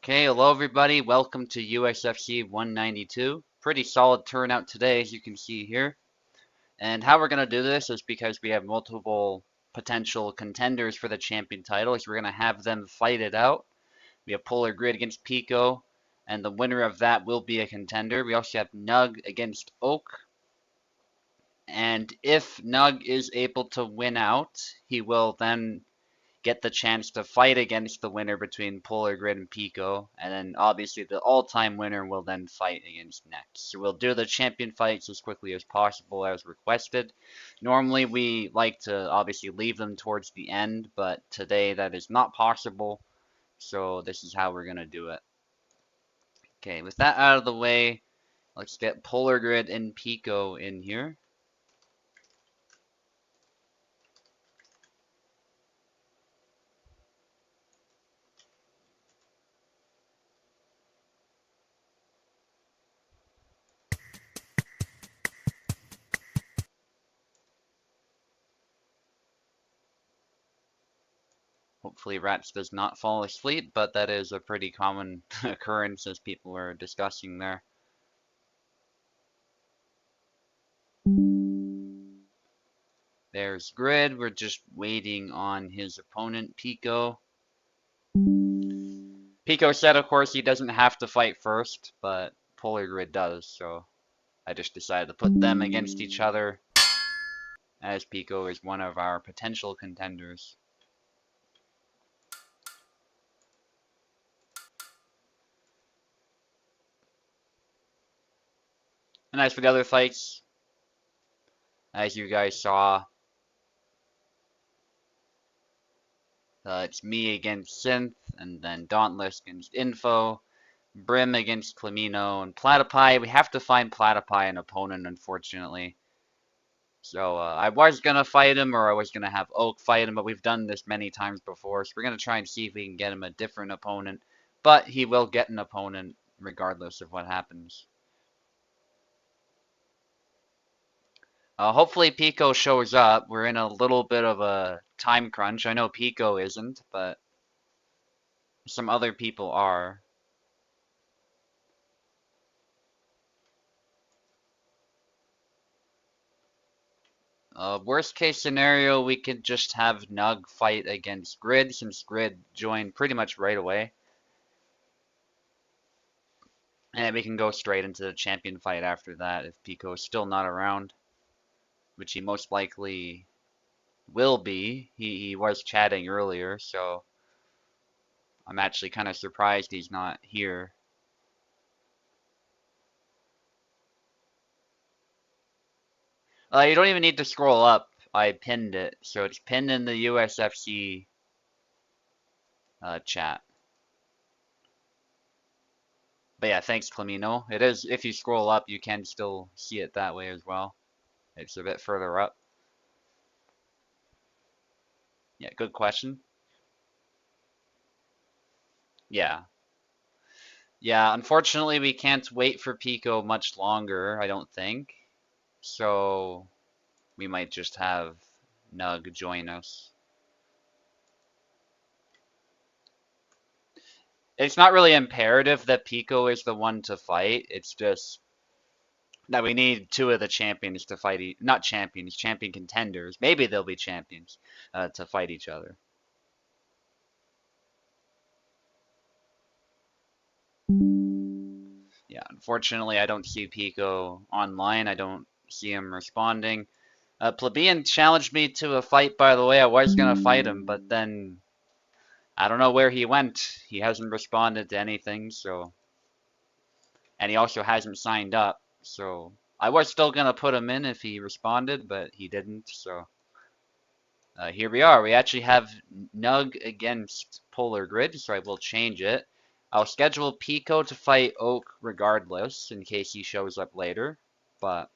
Okay, hello everybody. Welcome to USFC 192. Pretty solid turnout today, as you can see here. And how we're going to do this is because we have multiple potential contenders for the champion title, is we're going to have them fight it out. We have Polar Grid against Pico, and the winner of that will be a contender. We also have Nug against Oak. And if Nug is able to win out, he will then get the chance to fight against the winner between Polar Grid and Pico, and then obviously the all-time winner will then fight against next. So we'll do the champion fights as quickly as possible as requested. Normally we like to obviously leave them towards the end, but today that is not possible, so this is how we're going to do it. Okay, with that out of the way, let's get Polar Grid and Pico in here. Hopefully Rats does not fall asleep, but that is a pretty common occurrence as people are discussing there. There's Grid. We're just waiting on his opponent, Pico. Pico said, of course, he doesn't have to fight first, but Polar Grid does, so I just decided to put them against each other, as Pico is one of our potential contenders. And as for the other fights, as you guys saw, it's me against Synth, and then Dauntless against Info, Brim against Clamino, and Platypi. We have to find Platypi an opponent, unfortunately. So I was going to fight him, or I was going to have Oak fight him, but we've done this many times before, so we're going to try and see if we can get him a different opponent. But he will get an opponent regardless of what happens. Hopefully Pico shows up. We're in a little bit of a time crunch. I know Pico isn't, but some other people are. Worst case scenario, we could just have Nug fight against Grid, since Grid joined pretty much right away. And we can go straight into the champion fight after that if Pico is still not around, which he most likely will be. He was chatting earlier, so I'm actually kind of surprised he's not here. You don't even need to scroll up. I pinned it, so it's pinned in the USFC chat. But yeah, thanks, Clamino. It is, if you scroll up, you can still see it that way as well. It's a bit further up. Yeah, good question. Yeah. Yeah, unfortunately, we can't wait for Pico much longer, I don't think. So we might just have Nug join us. It's not really imperative that Pico is the one to fight. It's just that we need two of the champions to fight. Not champions, champion contenders. Maybe they'll be champions to fight each other. Yeah, unfortunately, I don't see Pico online. I don't see him responding. Plebeian challenged me to a fight, by the way. I was going to fight him, but then I don't know where he went. He hasn't responded to anything, so. And he also hasn't signed up, so. I was still going to put him in if he responded, but he didn't, so. Here we are. We actually have Nug against Polar Grid, so I will change it. I'll schedule Pico to fight Oak regardless, in case he shows up later, but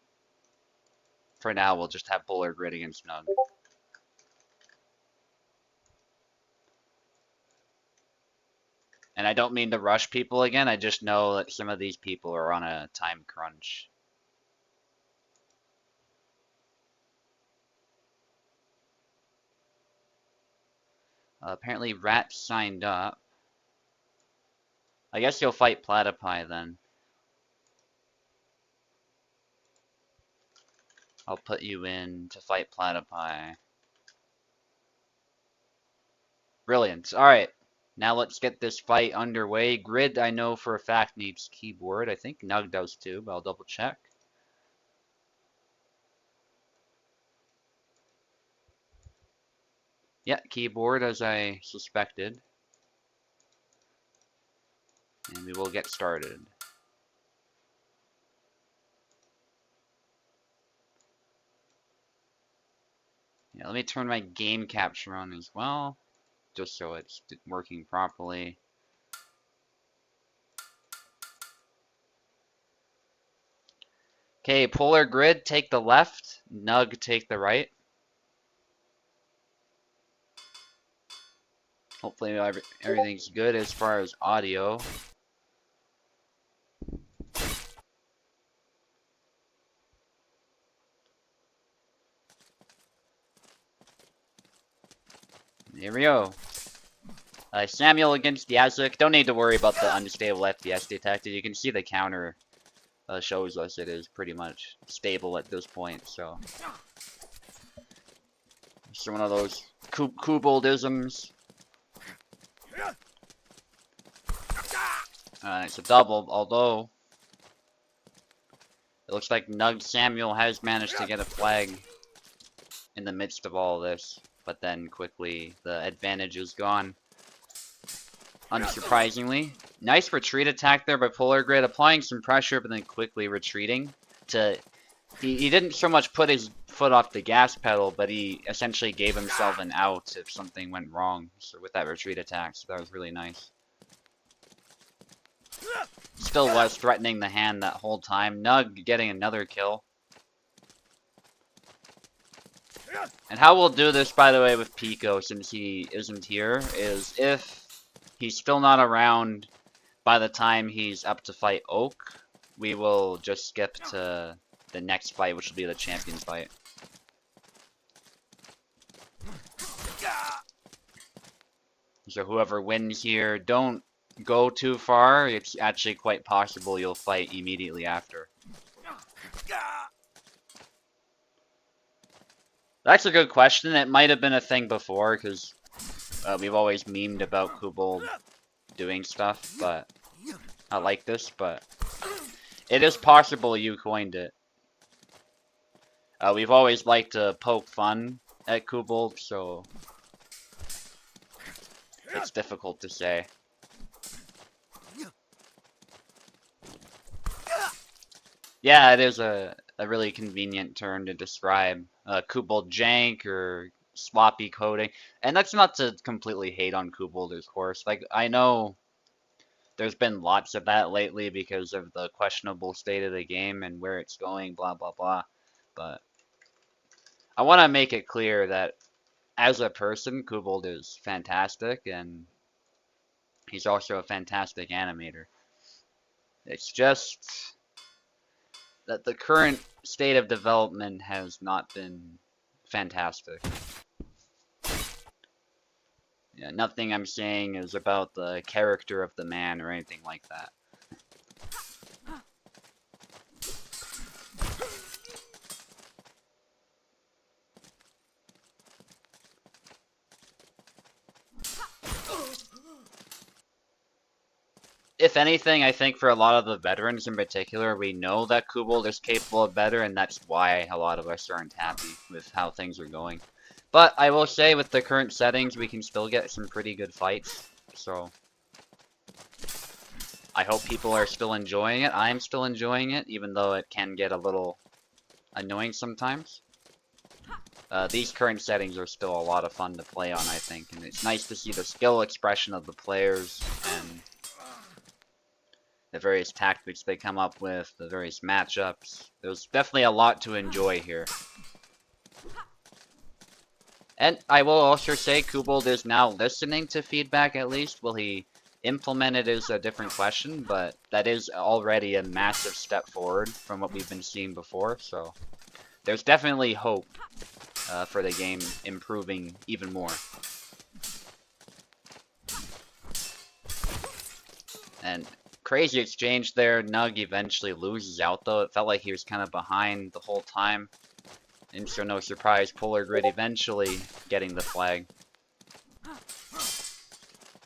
for now we'll just have Polar Grid against Nug. And I don't mean to rush people again, I just know that some of these people are on a time crunch. Apparently Rat signed up. I guess you'll fight Platypi then. I'll put you in to fight Platypi. Brilliant. Alright. Now let's get this fight underway. Grid, I know for a fact, needs keyboard. I think Nug does too, but I'll double check. Yeah, keyboard as I suspected. And we will get started. Yeah, let me turn my game capture on as well, just so it's working properly. Okay, Polar Grid, take the left. Nug, take the right. Hopefully everything's good as far as audio. Here we go. Samuel against Yazuk. Don't need to worry about the unstable FPS detected. You can see the counter shows us it is pretty much stable at this point, so. It's one of those Kuboldisms. It's a double, although it looks like Nug Samuel has managed to get a flag in the midst of all this, but then quickly the advantage is gone. Unsurprisingly. Nice retreat attack there by Polar Grid, applying some pressure but then quickly retreating. He didn't so much put his foot off the gas pedal, but he essentially gave himself an out if something went wrong. So with that retreat attack, so that was really nice. Still was threatening the hand that whole time. Nug getting another kill. And how we'll do this, by the way, with Pico, since he isn't here, is if he's still not around by the time he's up to fight Oak, we will just skip to the next fight, which will be the champion fight. So whoever wins here, don't go too far. It's actually quite possible you'll fight immediately after. That's a good question. It might have been a thing before, because we've always memed about Kubold doing stuff, but I like this, but it is possible you coined it. We've always liked to poke fun at Kubold, so it's difficult to say. Yeah, it is a really convenient term to describe Kubold jank or sloppy coding. And that's not to completely hate on Kubold, of course. Like, I know there's been lots of that lately because of the questionable state of the game and where it's going, blah, blah, blah. But I want to make it clear that as a person, Kubold is fantastic, and he's also a fantastic animator. It's just that the current state of development has not been fantastic. Yeah, nothing I'm saying is about the character of the man or anything like that. If anything, I think for a lot of the veterans in particular, we know that Kubel is capable of better, and that's why a lot of us aren't happy with how things are going. But I will say, with the current settings, we can still get some pretty good fights, so I hope people are still enjoying it. I'm still enjoying it, even though it can get a little annoying sometimes. These current settings are still a lot of fun to play on, I think, and it's nice to see the skill expression of the players and the various tactics they come up with, the various matchups. There's definitely a lot to enjoy here. And I will also say Kubel is now listening to feedback at least. Will he implement it is a different question, but that is already a massive step forward from what we've been seeing before, so there's definitely hope for the game improving even more. And crazy exchange there. Nug eventually loses out though. It felt like he was kind of behind the whole time. And so no surprise, Polar Grid eventually getting the flag.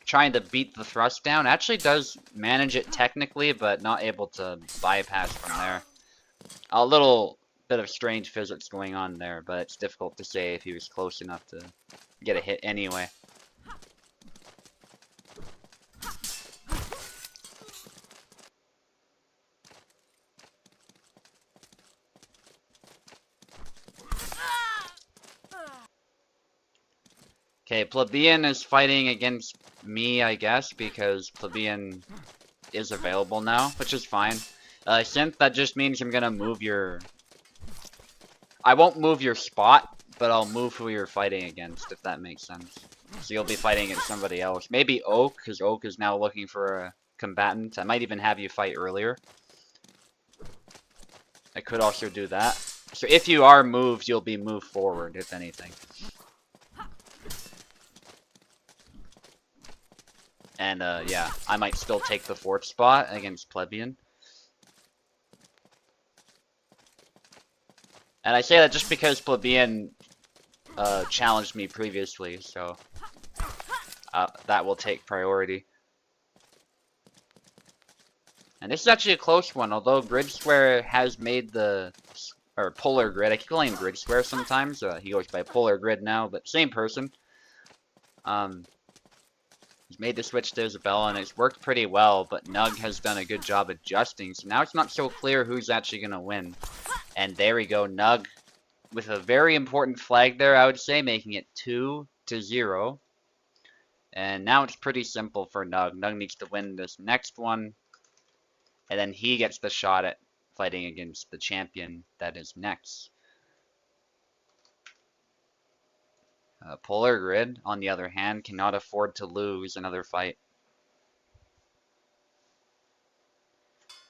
Trying to beat the thrust down. Actually does manage it technically, but not able to bypass from there. A little bit of strange physics going on there, but it's difficult to say if he was close enough to get a hit anyway. Okay, Plebeian is fighting against me, I guess, because Plebeian is available now, which is fine. Synth, that just means I'm gonna move your... I won't move your spot, but I'll move who you're fighting against, if that makes sense. So you'll be fighting against somebody else. Maybe Oak, because Oak is now looking for a combatant. I might even have you fight earlier. I could also do that. So if you are moved, you'll be moved forward, if anything. And, yeah, I might still take the 4th spot against Plebeian. And I say that just because Plebeian challenged me previously, so that will take priority. And this is actually a close one, although Grid Square has made the... or Polar Grid, I keep calling him Grid Square sometimes, he goes by Polar Grid now, but same person. He's made the switch to Isabella, and it's worked pretty well, but Nug has done a good job adjusting, so now it's not so clear who's actually going to win. And there we go, Nug with a very important flag there, I would say, making it 2-0. And now it's pretty simple for Nug. Nug needs to win this next one, and then he gets the shot at fighting against the champion that is next. Polar Grid, on the other hand, cannot afford to lose another fight.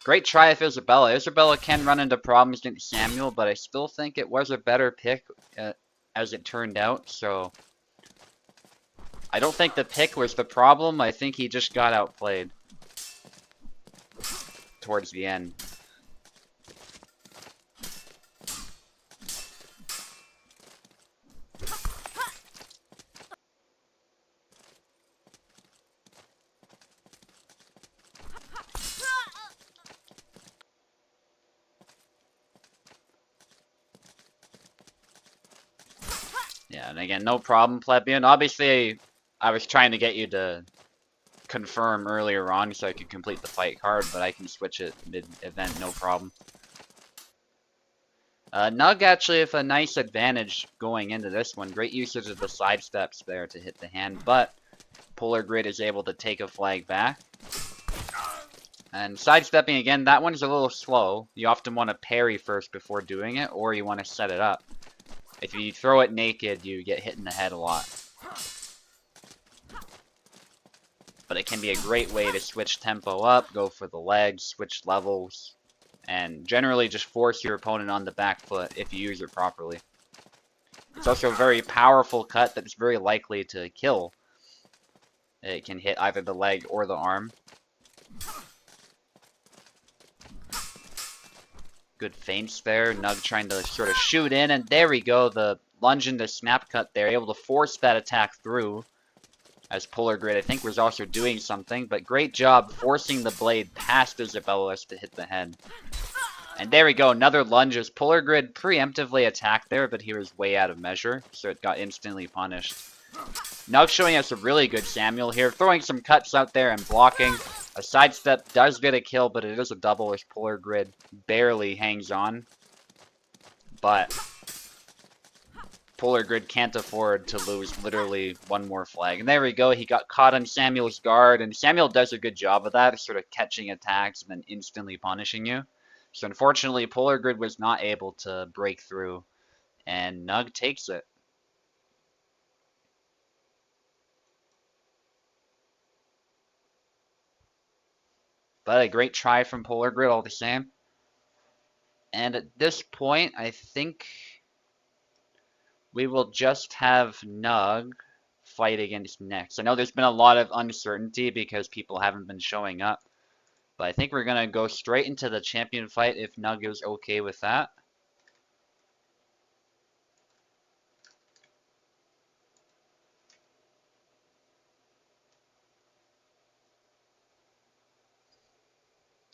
Great try of Isabella. Isabella can run into problems against Samuel, but I still think it was a better pick as it turned out, so... I don't think the pick was the problem, I think he just got outplayed towards the end. Yeah, and again, no problem, Plebeian. Obviously, I was trying to get you to confirm earlier on so I could complete the fight card, but I can switch it mid-event, no problem. Nug actually with a nice advantage going into this one. Great usage of the side steps there to hit the hand, but Polar Grid is able to take a flag back. And sidestepping again, that one's a little slow. You often want to parry first before doing it, or you want to set it up. If you throw it naked, you get hit in the head a lot. But it can be a great way to switch tempo up, go for the legs, switch levels, and generally just force your opponent on the back foot if you use it properly. It's also a very powerful cut that's very likely to kill. It can hit either the leg or the arm. Good feints there. Nug trying to sort of shoot in, and there we go. The lunge into snap cut there, able to force that attack through. As Polar Grid, I think, was also doing something, but great job forcing the blade past Isabella's to hit the head. And there we go, another lunge as Polar Grid preemptively attacked there, but he was way out of measure, so it got instantly punished. Nug showing us a really good Samuel here, throwing some cuts out there and blocking. A sidestep does get a kill, but it is a double as Polar Grid barely hangs on. But Polar Grid can't afford to lose literally one more flag. And there we go, he got caught on Samuel's guard, and Samuel does a good job of that, sort of catching attacks and then instantly punishing you. So unfortunately, Polar Grid was not able to break through, and Nug takes it. But a great try from Polar Grid all the same. And at this point, I think we will just have Nug fight against Nex. I know there's been a lot of uncertainty because people haven't been showing up. But I think we're going to go straight into the champion fight if Nug is okay with that.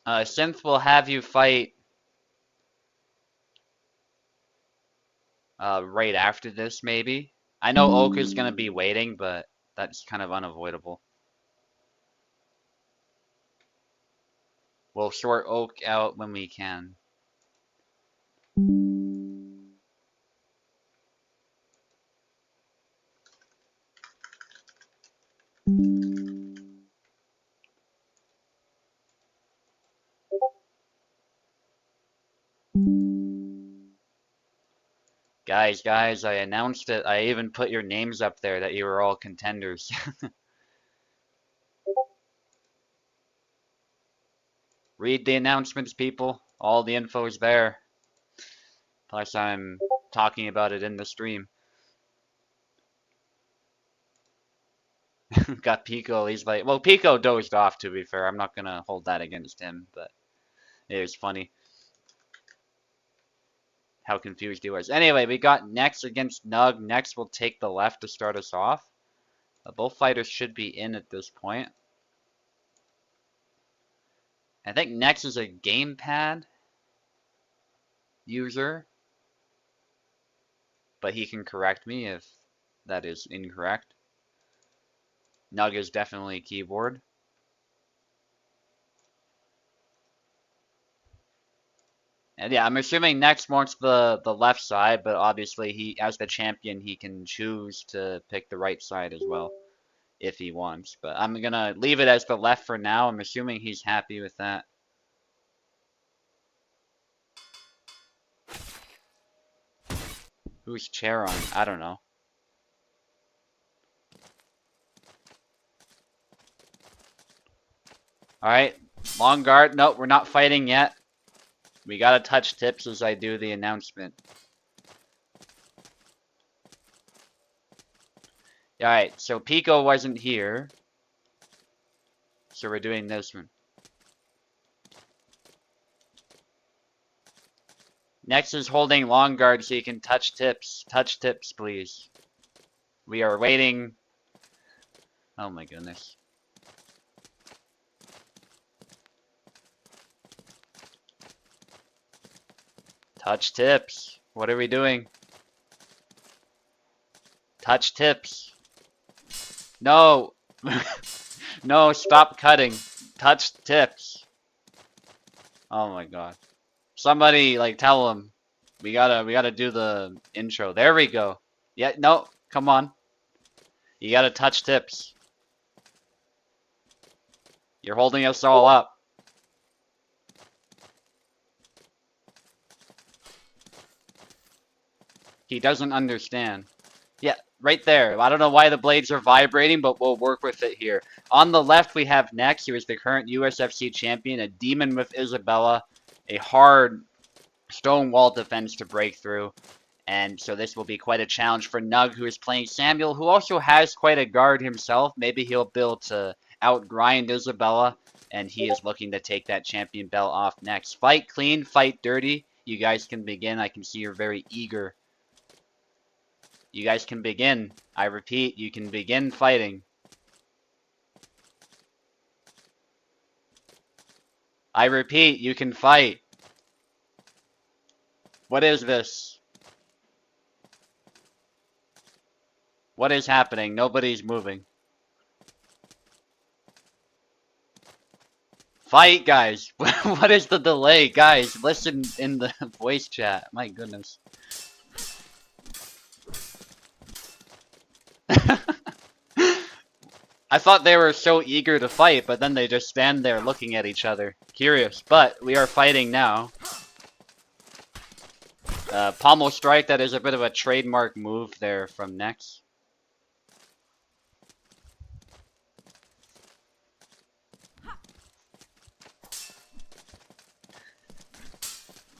Synth will have you fight right after this, maybe. I know Oak is going to be waiting, but that's kind of unavoidable. We'll sort Oak out when we can. Guys, I announced it. I even put your names up there that you were all contenders. Read the announcements, people. All the info is there. Plus, I'm talking about it in the stream. Got Pico. He's like, well, Pico dozed off, to be fair. I'm not going to hold that against him, but it was funny how confused he was. Anyway, we got Nex against Nug. Nex will take the left to start us off. Both fighters should be in at this point. I think Nex is a gamepad user, but he can correct me if that is incorrect. Nug is definitely keyboard. And yeah, I'm assuming Nex wants the left side, but obviously he, as the champion, he can choose to pick the right side as well if he wants. But I'm gonna leave it as the left for now. I'm assuming he's happy with that. Who's chair on? I don't know. Alright, long guard. Nope, we're not fighting yet. We gotta touch tips as I do the announcement. Alright, so Pico wasn't here. So we're doing this one. Next is holding long guard so you can touch tips. Touch tips, please. We are waiting. Oh my goodness. Touch tips. What are we doing? Touch tips. No. No, stop cutting. Touch tips. Oh my god. Somebody like tell him. We gotta do the intro. There we go. Yeah, no, come on. You gotta touch tips. You're holding us all up. He doesn't understand. Yeah, right there. I don't know why the blades are vibrating, but we'll work with it here. On the left, we have Nex, who is the current USFC champion, a demon with Isabella, a hard stone wall defense to break through. And so this will be quite a challenge for Nug, who is playing Samuel, who also has quite a guard himself. Maybe he'll be able to outgrind Isabella, and he is looking to take that champion belt off next. Fight clean, fight dirty. You guys can begin. I can see you're very eager. You guys can begin. I repeat, you can begin fighting. I repeat, you can fight. What is this? What is happening? Nobody's moving. Fight, guys! What is the delay? Guys, listen in the voice chat. My goodness. I thought they were so eager to fight, but then they just stand there looking at each other. Curious, but we are fighting now. Pommel strike, that is a bit of a trademark move there from Nex.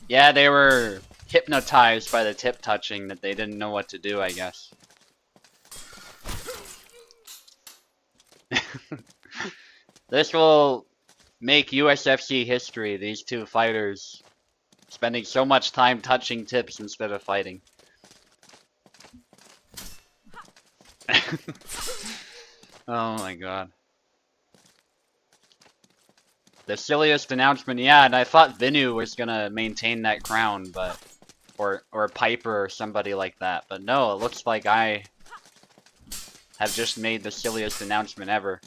Yeah, they were hypnotized by the tip touching that they didn't know what to do, I guess. This will make USFC history, these two fighters spending so much time touching tips instead of fighting. Oh my god. The silliest announcement, yeah, and I thought Vinu was gonna maintain that crown, but or Piper or somebody like that, but no, it looks like I have just made the silliest announcement ever.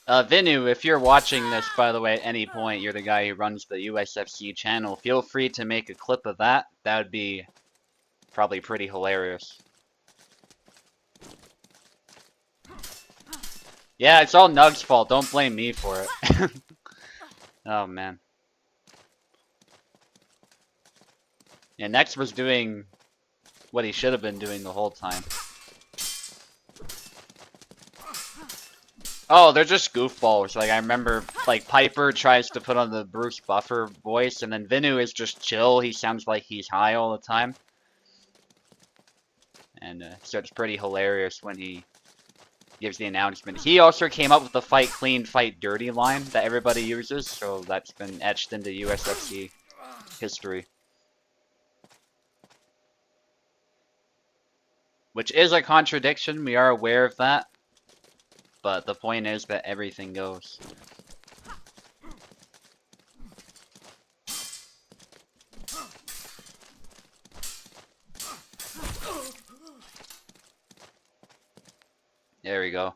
Vinu, if you're watching this, by the way, at any point, you're the guy who runs the USFC channel, feel free to make a clip of that. That would be probably pretty hilarious. Yeah, it's all Nug's fault. Don't blame me for it. Oh, man. Yeah, Nex was doing what he should have been doing the whole time. Oh, they're just goofballs. Like, I remember, like, Piper tries to put on the Bruce Buffer voice, and then Vinu is just chill. He sounds like he's high all the time. And so it's pretty hilarious when he gives the announcement. He also came up with the fight clean, fight dirty line that everybody uses, so that's been etched into USFC history. Which is a contradiction, we are aware of that. But the point is that everything goes. There we go.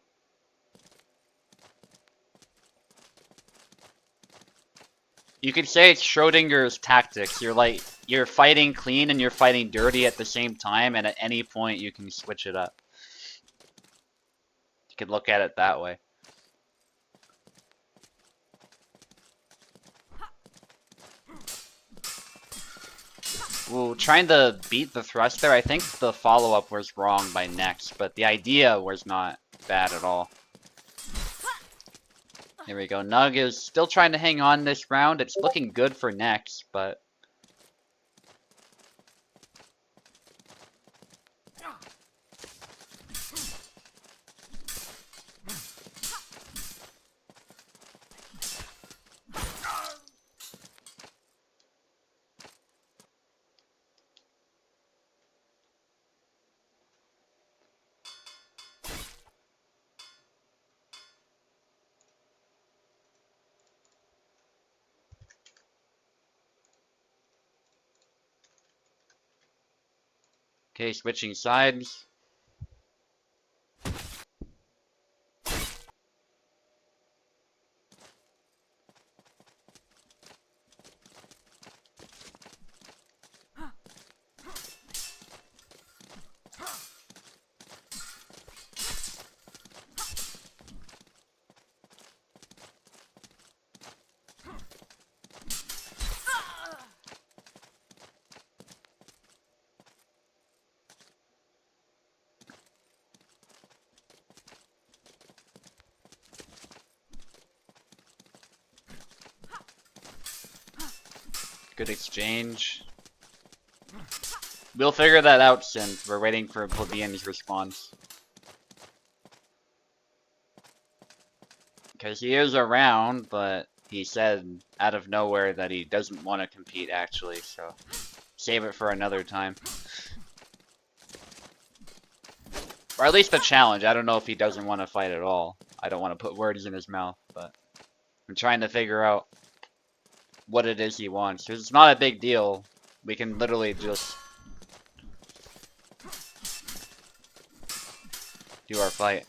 You could say it's Schrodinger's tactics. You're fighting clean and you're fighting dirty at the same time, and at any point you can switch it up. You could look at it that way. Ooh, trying to beat the thrust there. I think the follow-up was wrong by Nex, but the idea was not bad at all. There we go. Nug is still trying to hang on this round. It's looking good for Nex, but... Okay, switching sides. Good exchange. We'll figure that out since we're waiting for Plebeian's response. Because he is around, but he said out of nowhere that he doesn't want to compete actually, so save it for another time. Or at least a challenge. I don't know if he doesn't want to fight at all. I don't want to put words in his mouth, but I'm trying to figure out what it is he wants. Because it's not a big deal. We can literally just do our fight.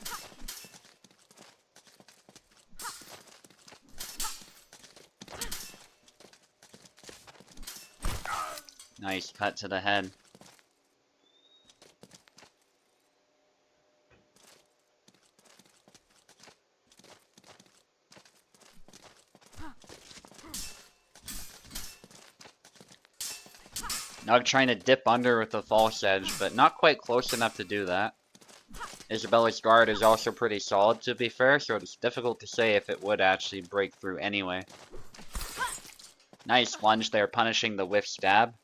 Nice cut to the head. Nug trying to dip under with the false edge, but not quite close enough to do that. Isabella's guard is also pretty solid, to be fair, so it's difficult to say if it would actually break through anyway. Nice lunge there, punishing the whiff stab.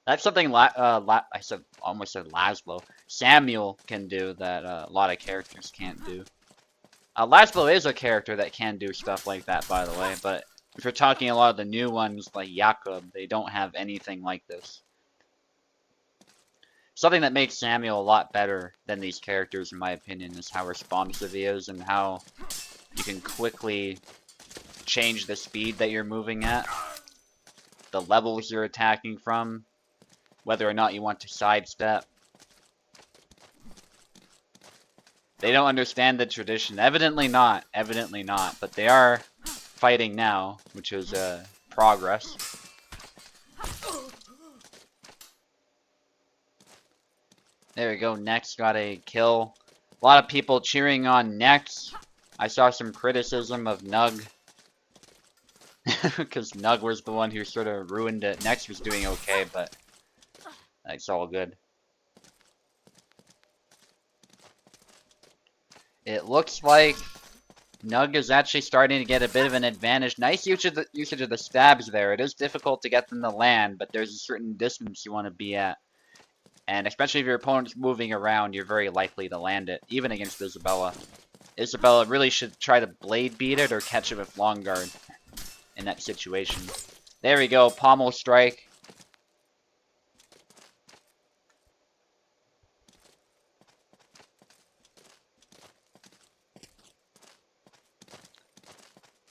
That's something almost said Laszlo. Samuel can do that a lot of characters can't do. Laszlo is a character that can do stuff like that, by the way, but if you're talking a lot of the new ones like Jakob, they don't have anything like this. Something that makes Samuel a lot better than these characters, in my opinion, is how responsive he is and how you can quickly change the speed that you're moving at, the levels you're attacking from, whether or not you want to sidestep. They don't understand the tradition. Evidently not, but they are fighting now, which is progress. There we go, Nex got a kill. A lot of people cheering on Nex. I saw some criticism of Nug. Because Nug was the one who sort of ruined it. Nex was doing okay, but that's all good. It looks like Nug is actually starting to get a bit of an advantage. Nice usage of the stabs there. It is difficult to get them to land, but there's a certain distance you want to be at. And especially if your opponent's moving around, you're very likely to land it, even against Isabella. Isabella really should try to blade beat it or catch it with long guard in that situation. There we go, pommel strike.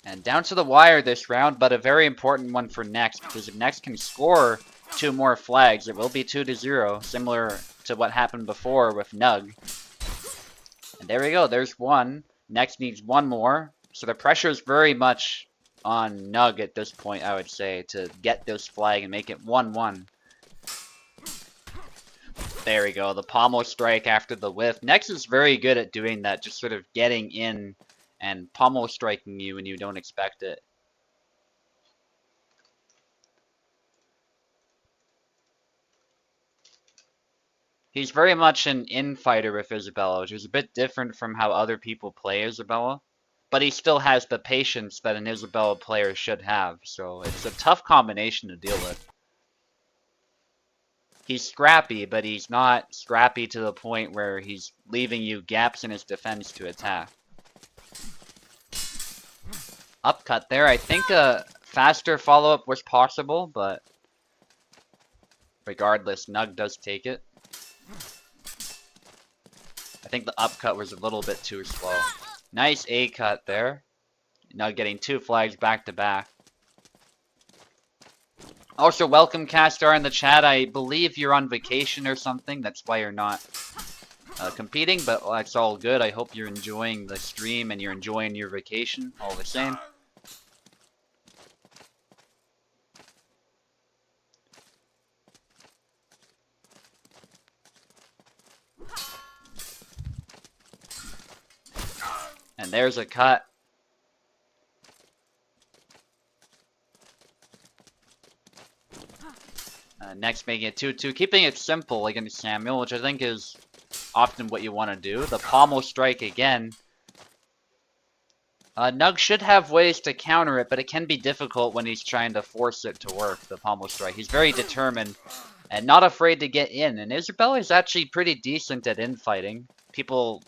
And down to the wire this round, but a very important one for Nex, because if Nex can score 2 more flags, it will be 2-0, similar to what happened before with Nug. And there we go, there's one. Nex needs 1 more, so the pressure is very much on Nug at this point, I would say, to get this flag and make it 1-1. There we go, the pommel strike after the whiff. Nex is very good at doing that, just sort of getting in and pommel striking you when you don't expect it. He's very much an infighter with Isabella, which is a bit different from how other people play Isabella. But he still has the patience that an Isabella player should have, so it's a tough combination to deal with. He's scrappy, but he's not scrappy to the point where he's leaving you gaps in his defense to attack. Upcut there. I think a faster follow-up was possible, but regardless, Nug does take it. I think the upcut was a little bit too slow. Nice A cut there. Nug getting 2 flags back to back. Also, welcome Castar in the chat. I believe you're on vacation or something. That's why you're not competing, but that's all good. I hope you're enjoying the stream and you're enjoying your vacation all the same. And there's a cut. Next making it 2-2, keeping it simple against Samuel, which I think is often what you want to do. The pommel strike again. Nug should have ways to counter it, but it can be difficult when he's trying to force it to work, the pommel strike. He's very determined and not afraid to get in. And Isabella is actually pretty decent at infighting. People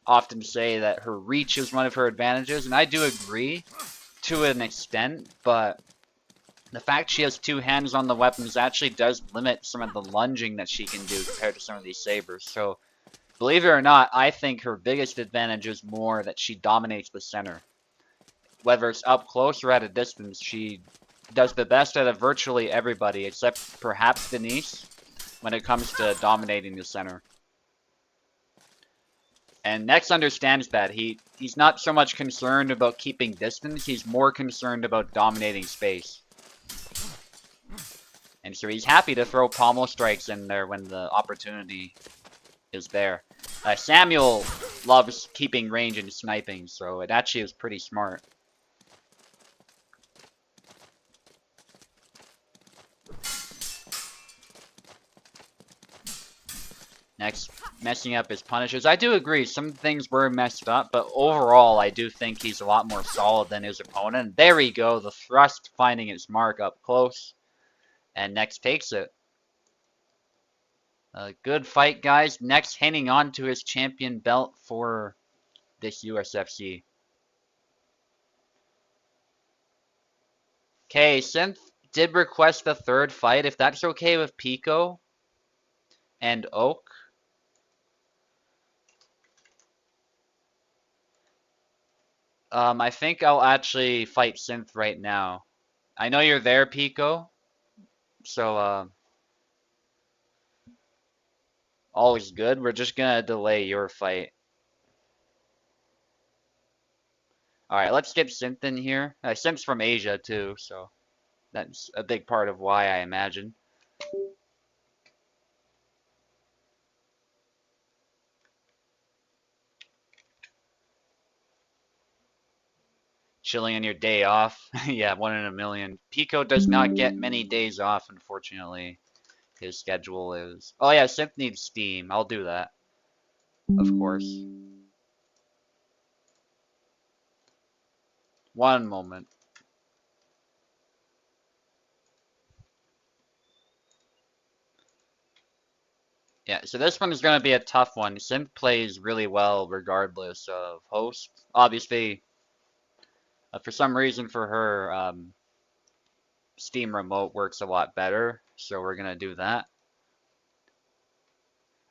often say that her reach is one of her advantages, and I do agree to an extent, but the fact she has two hands on the weapons actually does limit some of the lunging that she can do compared to some of these sabers. So, believe it or not, I think her biggest advantage is more that she dominates the center. Whether it's up close or at a distance, she does the best out of virtually everybody, except perhaps Denise, when it comes to dominating the center. And Nex understands that. He's not so much concerned about keeping distance, he's more concerned about dominating space. And so he's happy to throw pommel strikes in there when the opportunity is there. Samuel loves keeping range and sniping, so it actually is pretty smart. Next, messing up his punishes. I do agree, some things were messed up, but overall, I do think he's a lot more solid than his opponent. There we go, the thrust finding its mark up close. And Next takes it. A good fight, guys. Next hanging on to his champion belt for this USFC. Okay, Synth did request the third fight. If that's okay with Pico and Oak. I think I'll actually fight Synth right now. I know you're there, Pico. So, all is good. We're just gonna delay your fight. Alright, let's get Synth in here. Synth's from Asia, too, so that's a big part of why, I imagine. Chilling on your day off. Yeah, 1 in a million. Pico does not get many days off, unfortunately. His schedule is... Oh yeah, Synth needs Steam. I'll do that. Of course. One moment. Yeah, so this one is going to be a tough one. Synth plays really well regardless of host. Obviously, for some reason for her, Steam Remote works a lot better, so we're going to do that.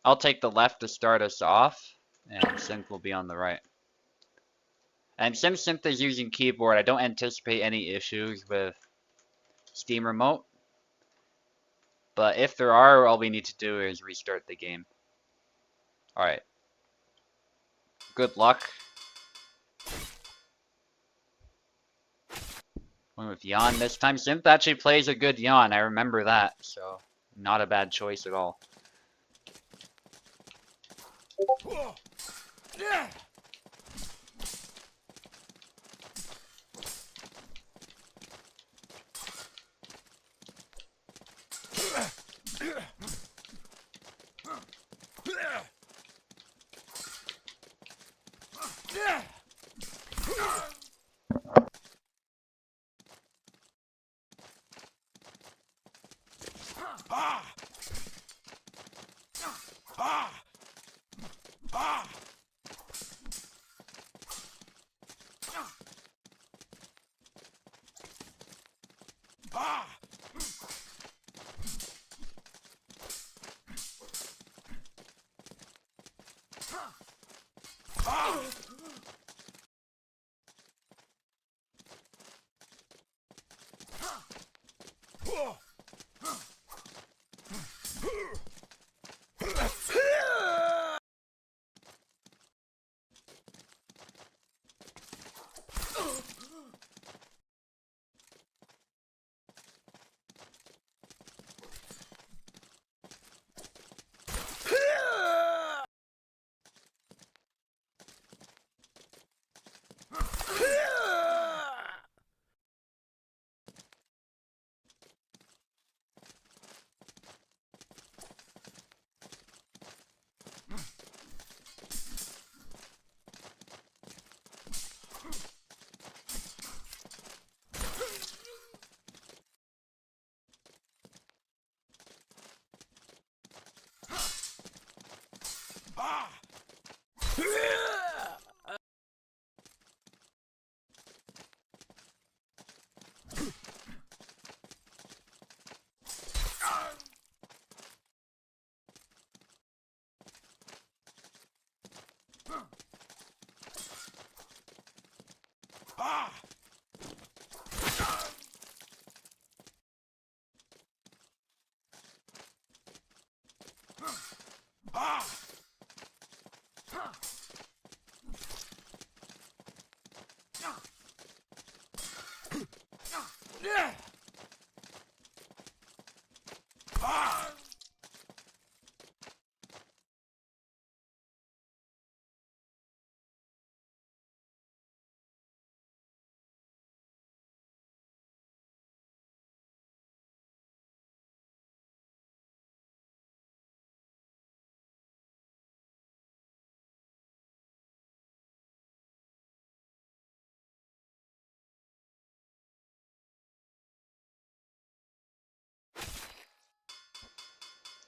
I'll take the left to start us off, and Synth will be on the right. And since Synth is using keyboard, I don't anticipate any issues with Steam Remote. But if there are, all we need to do is restart the game. Alright. Good luck. Going with Yawn this time. Synth actually plays a good Yawn, I remember that. So, not a bad choice at all.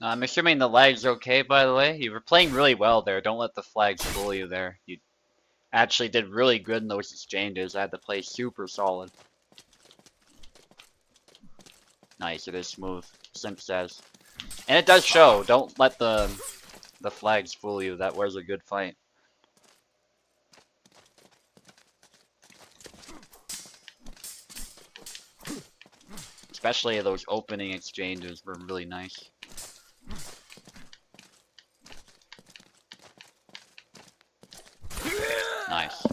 I'm assuming the lag's okay, by the way. You were playing really well there. Don't let the flags fool you there. You actually did really good in those exchanges. I had to play super solid. Nice, it is smooth. Simp says. And it does show. Don't let the flags fool you. That was a good fight. Especially those opening exchanges were really nice. Nice.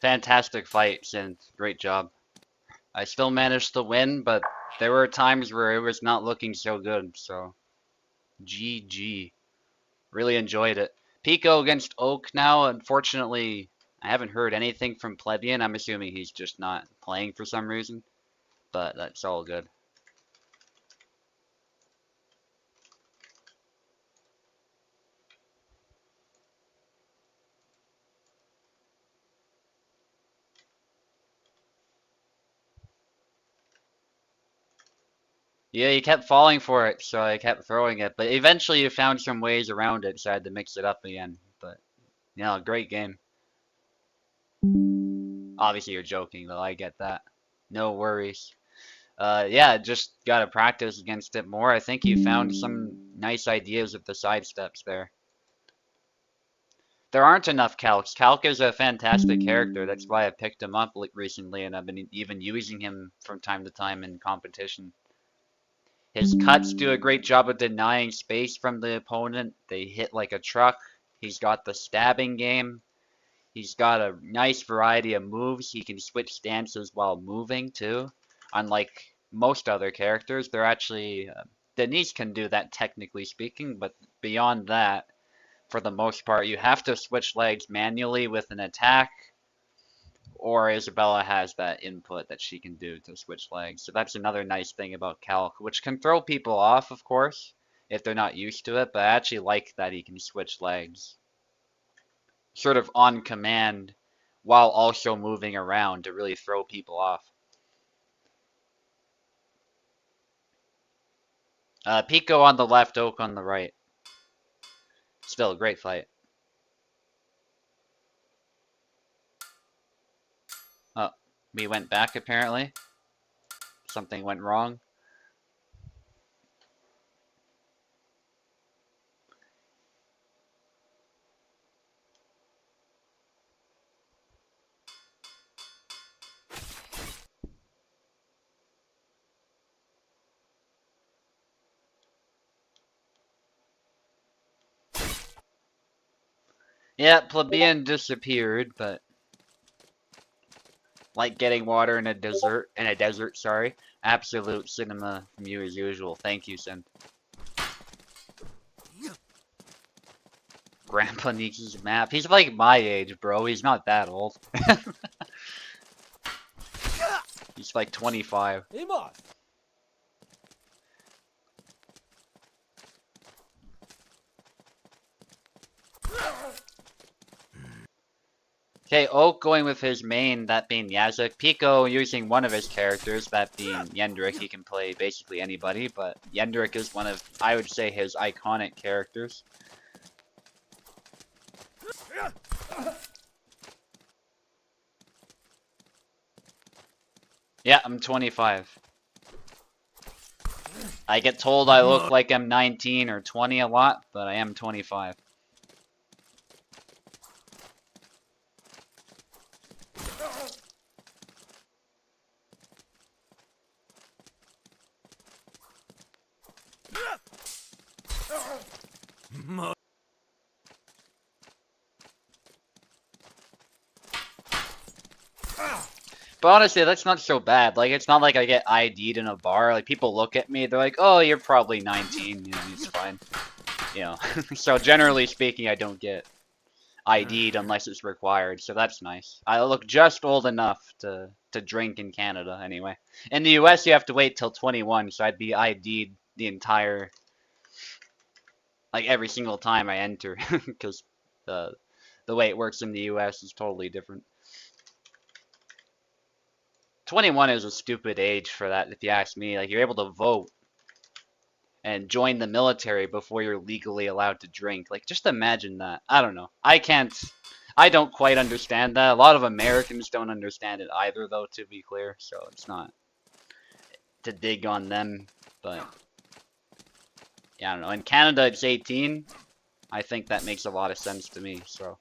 Fantastic fights and great job. I still managed to win, but there were times where it was not looking so good, so GG. Really enjoyed it. Pico against Oak now. Unfortunately, I haven't heard anything from Plebeian. I'm assuming he's just not playing for some reason, but that's all good. Yeah, you kept falling for it, so I kept throwing it, but eventually you found some ways around it, so I had to mix it up again. But, yeah, great game. Obviously you're joking, though, I get that. No worries. Yeah, just gotta practice against it more. I think you found some nice ideas with the side steps there. There aren't enough calcs. Calc is a fantastic character. That's why I picked him up recently, and I've been even using him from time to time in competition. His cuts do a great job of denying space from the opponent. They hit like a truck. He's got the stabbing game. He's got a nice variety of moves. He can switch stances while moving too. Unlike most other characters, they're actually Denise can do that technically speaking, but beyond that, for the most part, you have to switch legs manually with an attack, or Isabella has that input that she can do to switch legs. So that's another nice thing about Calc, which can throw people off, of course, if they're not used to it, but I actually like that he can switch legs sort of on command while also moving around to really throw people off. Pico on the left, Oak on the right. Still a great fight. Oh, we went back apparently. Something went wrong. Yeah, plebeian disappeared, but like getting water in a desert, sorry. Absolute cinema from you as usual. Thank you, Sin. Grandpa needs his map. He's like my age, bro. He's not that old. He's like 25. Okay, Oak going with his main, that being Yazuk. Pico using one of his characters, that being Yendrik. He can play basically anybody, but Yendrik is one of, I would say, his iconic characters. Yeah, I'm 25. I get told I look like I'm 19 or 20 a lot, but I am 25. But honestly, that's not so bad. Like, it's not like I get ID'd in a bar. Like, people look at me, they're like, oh, you're probably 19. You know, it's fine. You know, so generally speaking, I don't get ID'd unless it's required, so that's nice. I look just old enough to drink in Canada, anyway. In the US, you have to wait till 21, so I'd be ID'd the entire, like, every single time I enter, because the way it works in the US is totally different. 21 is a stupid age for that, if you ask me. Like, you're able to vote and join the military before you're legally allowed to drink. Like, just imagine that. I don't know. I don't quite understand that. A lot of Americans don't understand it either, though, to be clear. So it's not to dig on them, but yeah, I don't know. In Canada, it's 18. I think that makes a lot of sense to me, so.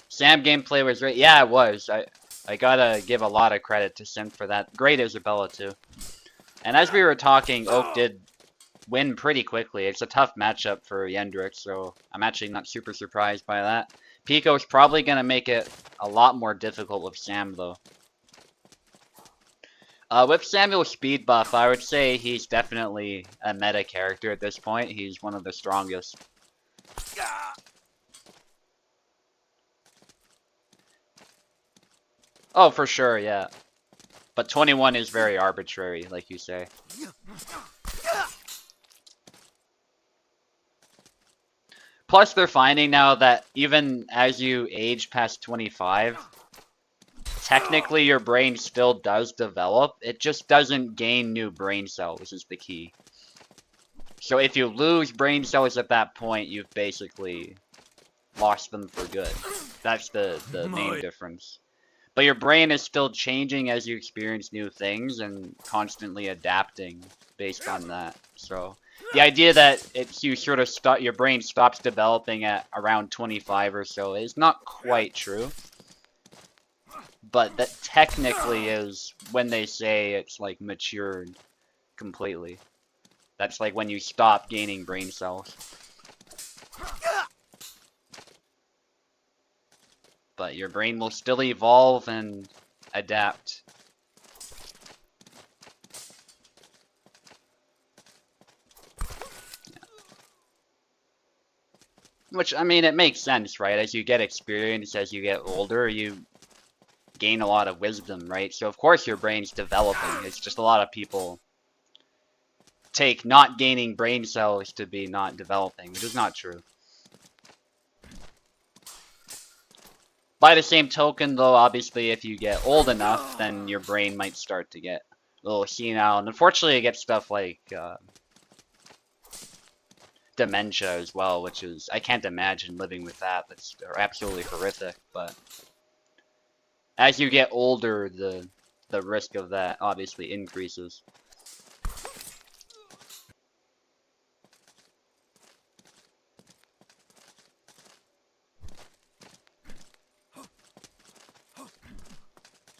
Sam gameplay was great. Yeah, it was. I gotta give a lot of credit to Sim for that. Great Isabella, too. And as we were talking, Oak did win pretty quickly. It's a tough matchup for Yendrix, so I'm actually not super surprised by that. Pico's probably going to make it a lot more difficult with Sam, though. With Samuel's speed buff, I would say he's definitely a meta character at this point. He's one of the strongest. Oh, for sure, yeah. But 21 is very arbitrary, like you say. Plus, they're finding now that even as you age past 25, technically your brain still does develop. It just doesn't gain new brain cells is the key. So if you lose brain cells at that point, you've basically lost them for good. That's the main difference. But your brain is still changing as you experience new things and constantly adapting based on that. So the idea that you sort of your brain stops developing at around 25 or so is not quite true. But that technically is when they say it's like matured completely. That's like when you stop gaining brain cells. But your brain will still evolve and adapt. Yeah. Which, I mean, it makes sense, right? As you get experience, as you get older, you gain a lot of wisdom, right? So of course your brain's developing. It's just a lot of people take not gaining brain cells to be not developing, which is not true. By the same token, though, obviously, if you get old enough, then your brain might start to get a little senile. And unfortunately, you get stuff like dementia as well, which is, I can't imagine living with that. That's absolutely horrific. But as you get older, the risk of that obviously increases.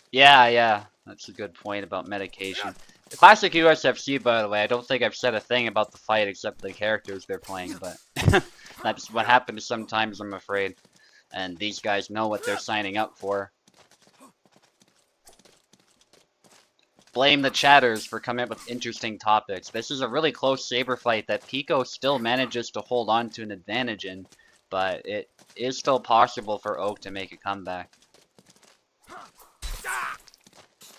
Yeah, that's a good point about medication. The classic USFC, by the way, I don't think I've said a thing about the fight except the characters they're playing, but that's what happens sometimes, I'm afraid. And these guys know what they're signing up for. Blame the chatters for coming up with interesting topics. This is a really close saber fight that Pico still manages to hold on to an advantage in, but it is still possible for Oak to make a comeback.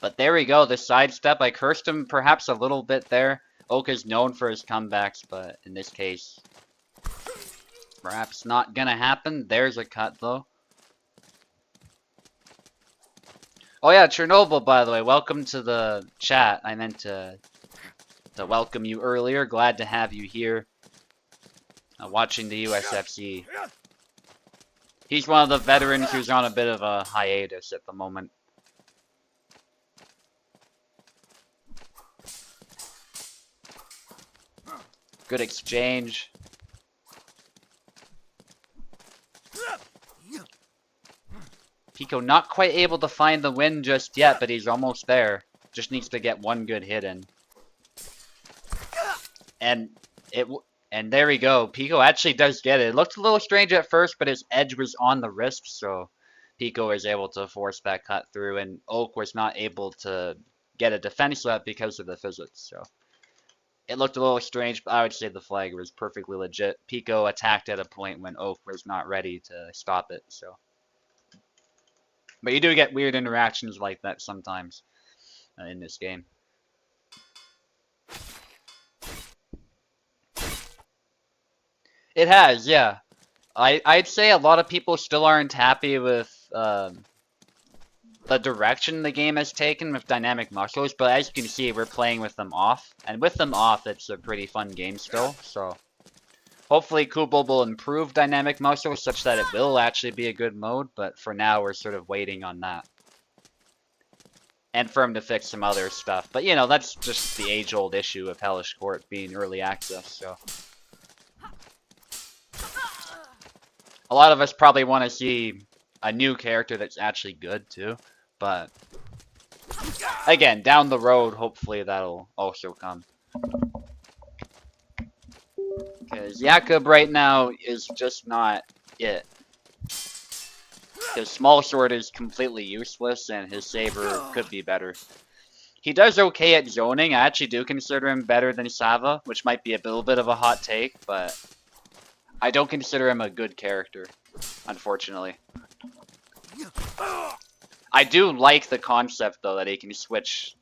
But there we go, the sidestep. I cursed him perhaps a little bit there. Oak is known for his comebacks, but in this case, perhaps not gonna happen. There's a cut, though. Oh yeah, Chernobyl, by the way, welcome to the chat. I meant to welcome you earlier. Glad to have you here watching the USFC. He's one of the veterans who's on a bit of a hiatus at the moment. Good exchange. Pico not quite able to find the win just yet, but he's almost there. Just needs to get one good hit in. And there we go. Pico actually does get it. It looked a little strange at first, but his edge was on the wrist, so Pico was able to force that cut through, and Oak was not able to get a defense left because of the physics, so it looked a little strange, but I would say the flag was perfectly legit. Pico attacked at a point when Oak was not ready to stop it, so. But you do get weird interactions like that sometimes in this game. It has, yeah. I'd say a lot of people still aren't happy with the direction the game has taken with dynamic muscles, but as you can see, we're playing with them off. And with them off, it's a pretty fun game still, so hopefully Kubel will improve dynamic muscles such that it will actually be a good mode, but for now we're sort of waiting on that. And for him to fix some other stuff. But you know, that's just the age-old issue of Hellish Quart being early access, so. A lot of us probably want to see a new character that's actually good too, but again, down the road, hopefully that'll also come. Because Jakub right now is just not it. His small sword is completely useless, and his saber could be better. He does okay at zoning. I actually do consider him better than Sava, which might be a little bit of a hot take, but I don't consider him a good character, unfortunately. I do like the concept, though, that he can switch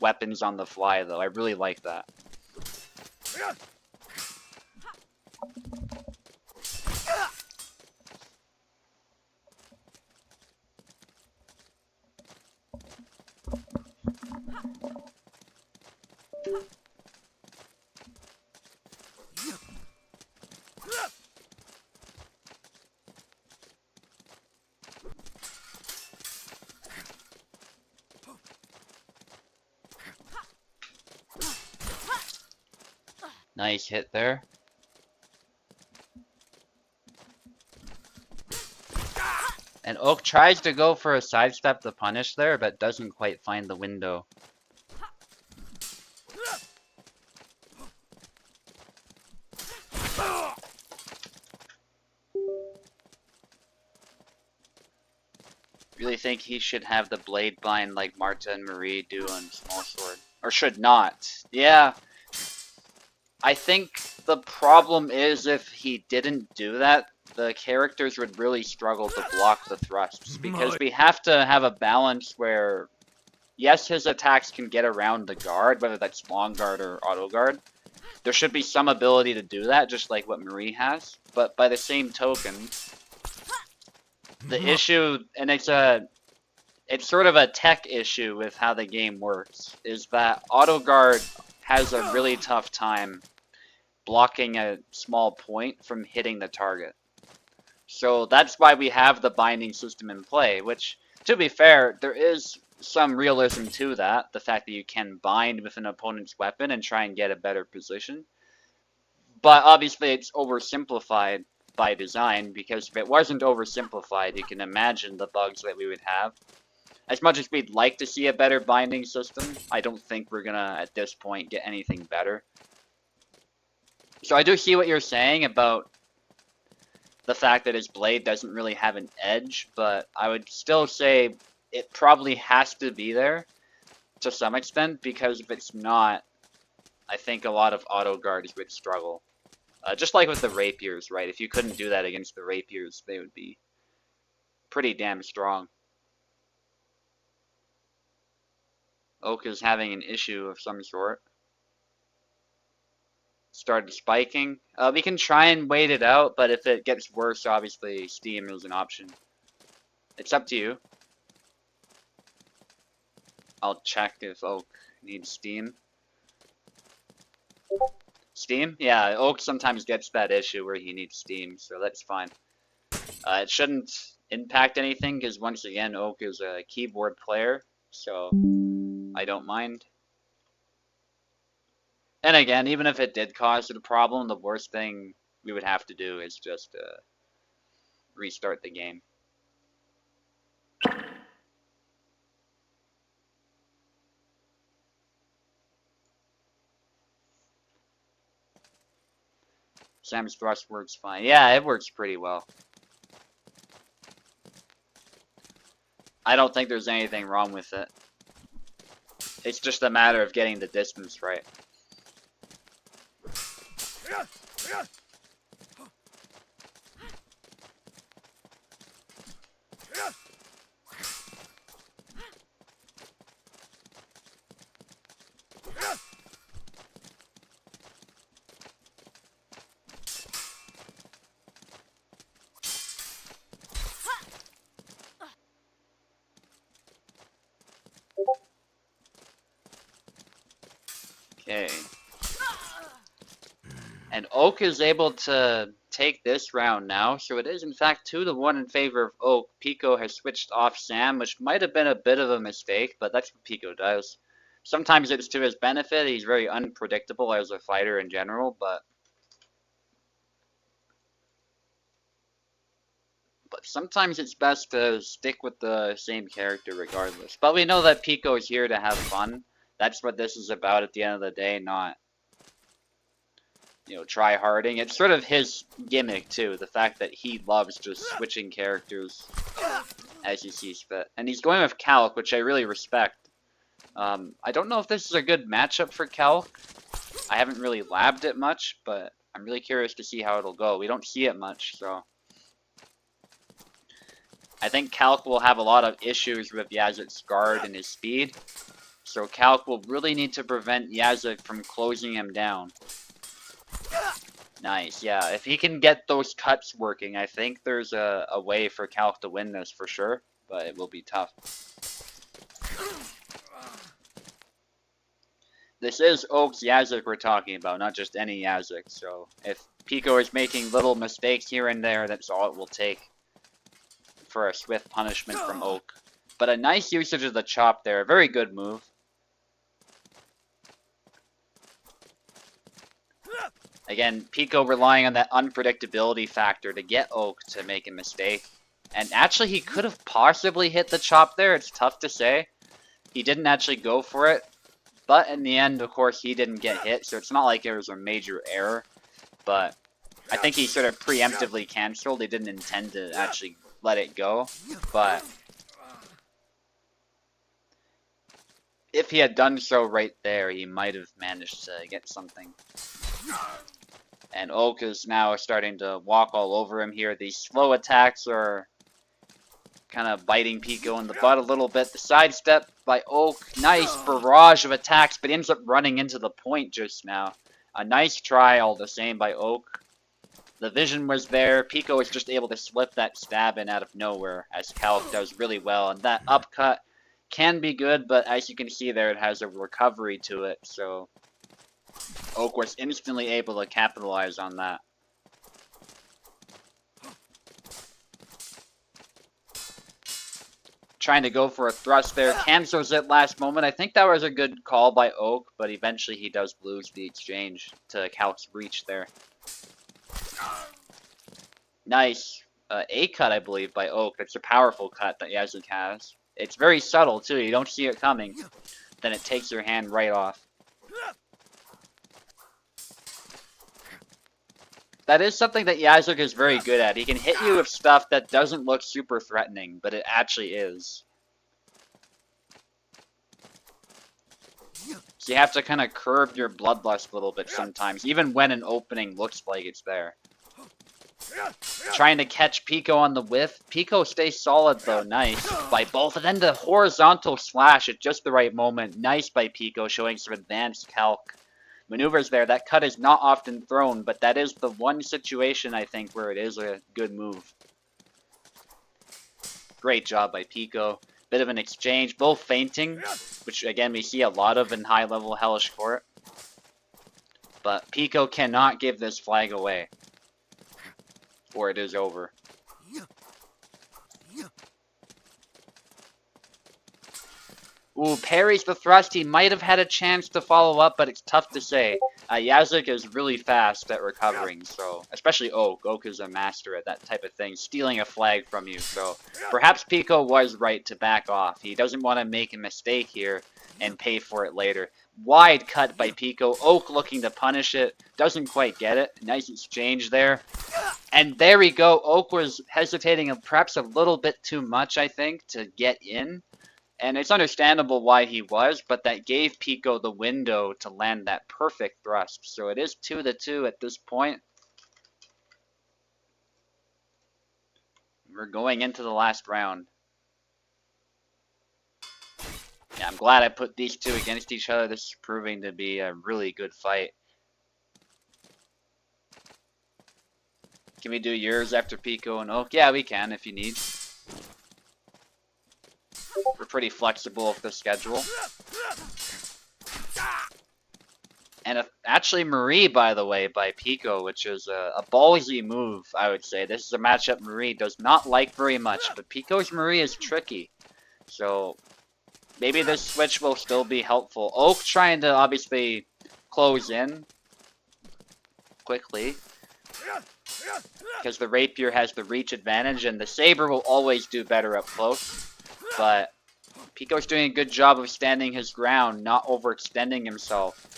weapons on the fly, though. I really like that. Nice hit there. And Oak tries to go for a sidestep to punish there, but doesn't quite find the window. Really think he should have the blade bind like Marta and Marie do on Small Sword. Or should not. Yeah. I think the problem is if he didn't do that, the characters would really struggle to block the thrusts. Because we have to have a balance where, yes, his attacks can get around the guard, whether that's long guard or auto guard. There should be some ability to do that, just like what Marie has. But by the same token, the issue, and it's sort of a tech issue with how the game works, is that auto guard has a really tough time blocking a small point from hitting the target. So that's why we have the binding system in play, which, to be fair, there is some realism to that, the fact that you can bind with an opponent's weapon and try and get a better position. But obviously it's oversimplified by design, because if it wasn't oversimplified, you can imagine the bugs that we would have. As much as we'd like to see a better binding system, I don't think we're gonna, at this point, get anything better. So I do see what you're saying about the fact that his blade doesn't really have an edge, but I would still say it probably has to be there to some extent, because if it's not, I think a lot of auto guards would struggle. Just like with the rapiers, right? If you couldn't do that against the rapiers, they would be pretty damn strong. Oak is having an issue of some sort. Started spiking. We can try and wait it out, but if it gets worse, obviously Steam is an option. It's up to you. I'll check if Oak needs Steam. Steam? Yeah, Oak sometimes gets that issue where he needs Steam, so that's fine. It shouldn't impact anything, because once again, Oak is a keyboard player, so I don't mind. And again, even if it did cause a problem, the worst thing we would have to do is just restart the game. Sam's thrust works fine. Yeah, it works pretty well. I don't think there's anything wrong with it. It's just a matter of getting the distance right. Okay. And Oak is able to take this round now, so it is in fact 2-1 in favor of Oak. Pico has switched off Sam, which might have been a bit of a mistake, but that's what Pico does. Sometimes it's to his benefit. He's very unpredictable as a fighter in general, but sometimes it's best to stick with the same character regardless. But we know that Pico is here to have fun. That's what this is about at the end of the day, not you know, try-harding. It's sort of his gimmick, too, the fact that he loves just switching characters as he sees fit. And he's going with Calc, which I really respect. I don't know if this is a good matchup for Calc. I haven't really labbed it much, but I'm really curious to see how it'll go. We don't see it much, so... I think Calc will have a lot of issues with Yazik's guard and his speed. So Calc will really need to prevent Yazik from closing him down. Nice, yeah. If he can get those cuts working, I think there's a way for Calc to win this for sure. But it will be tough. This is Oak's Yazik we're talking about, not just any Yazik. So if Pico is making little mistakes here and there, that's all it will take for a swift punishment from Oak. But a nice usage of the chop there. A very good move. Again, Pico relying on that unpredictability factor to get Oak to make a mistake. And actually, he could have possibly hit the chop there. It's tough to say. He didn't actually go for it. But in the end, of course, he didn't get hit. So it's not like it was a major error. But I think he sort of preemptively canceled. He didn't intend to actually let it go, but if he had done so right there, he might have managed to get something. And Oak is now starting to walk all over him here. These slow attacks are kind of biting Pico in the butt a little bit. The sidestep by Oak, nice barrage of attacks, but he ends up running into the point just now. A nice try all the same by Oak. The vision was there. Pico was just able to slip that stab in out of nowhere, as Calc does really well. And that upcut can be good, but as you can see there, it has a recovery to it. So Oak was instantly able to capitalize on that. Trying to go for a thrust there. Cancels it last moment. I think that was a good call by Oak, but eventually he does lose the exchange to Calc's reach there. Nice. A cut, I believe, by Oak. It's a powerful cut that Yazik has. It's very subtle, too. You don't see it coming. Then it takes your hand right off. That is something that Yazik is very good at. He can hit you with stuff that doesn't look super threatening, but it actually is. So you have to kind of curb your bloodlust a little bit sometimes, even when an opening looks like it's there. Trying to catch Pico on the whiff. Pico stays solid though, nice. By both, and then the horizontal slash at just the right moment. Nice by Pico, showing some advanced Calc maneuvers there. That cut is not often thrown, but that is the one situation, I think, where it is a good move. Great job by Pico. Bit of an exchange, both feinting, which again we see a lot of in high-level Hellish Quart. But Pico cannot give this flag away, or it is over. Ooh, parries the thrust. He might have had a chance to follow up, but it's tough to say. Yazik is really fast at recovering, so especially Oak. Oak is a master at that type of thing, stealing a flag from you. So perhaps Pico was right to back off. He doesn't want to make a mistake here and pay for it later. Wide cut by Pico. Oak looking to punish it. Doesn't quite get it. Nice exchange there. And there we go. Oak was hesitating perhaps a little bit too much, I think, to get in. And it's understandable why he was, but that gave Pico the window to land that perfect thrust. So it is 2-2 at this point. We're going into the last round. Yeah, I'm glad I put these two against each other. This is proving to be a really good fight. Can we do yours after Pico and Oak? Yeah, we can if you need. We're pretty flexible with the schedule. And actually Marie, by the way, by Pico, which is a ballsy move, I would say. This is a matchup Marie does not like very much, but Pico's Marie is tricky. So maybe this switch will still be helpful. Oak trying to obviously close in quickly, because the Rapier has the reach advantage, and the Saber will always do better up close. But Pico's doing a good job of standing his ground, not overextending himself.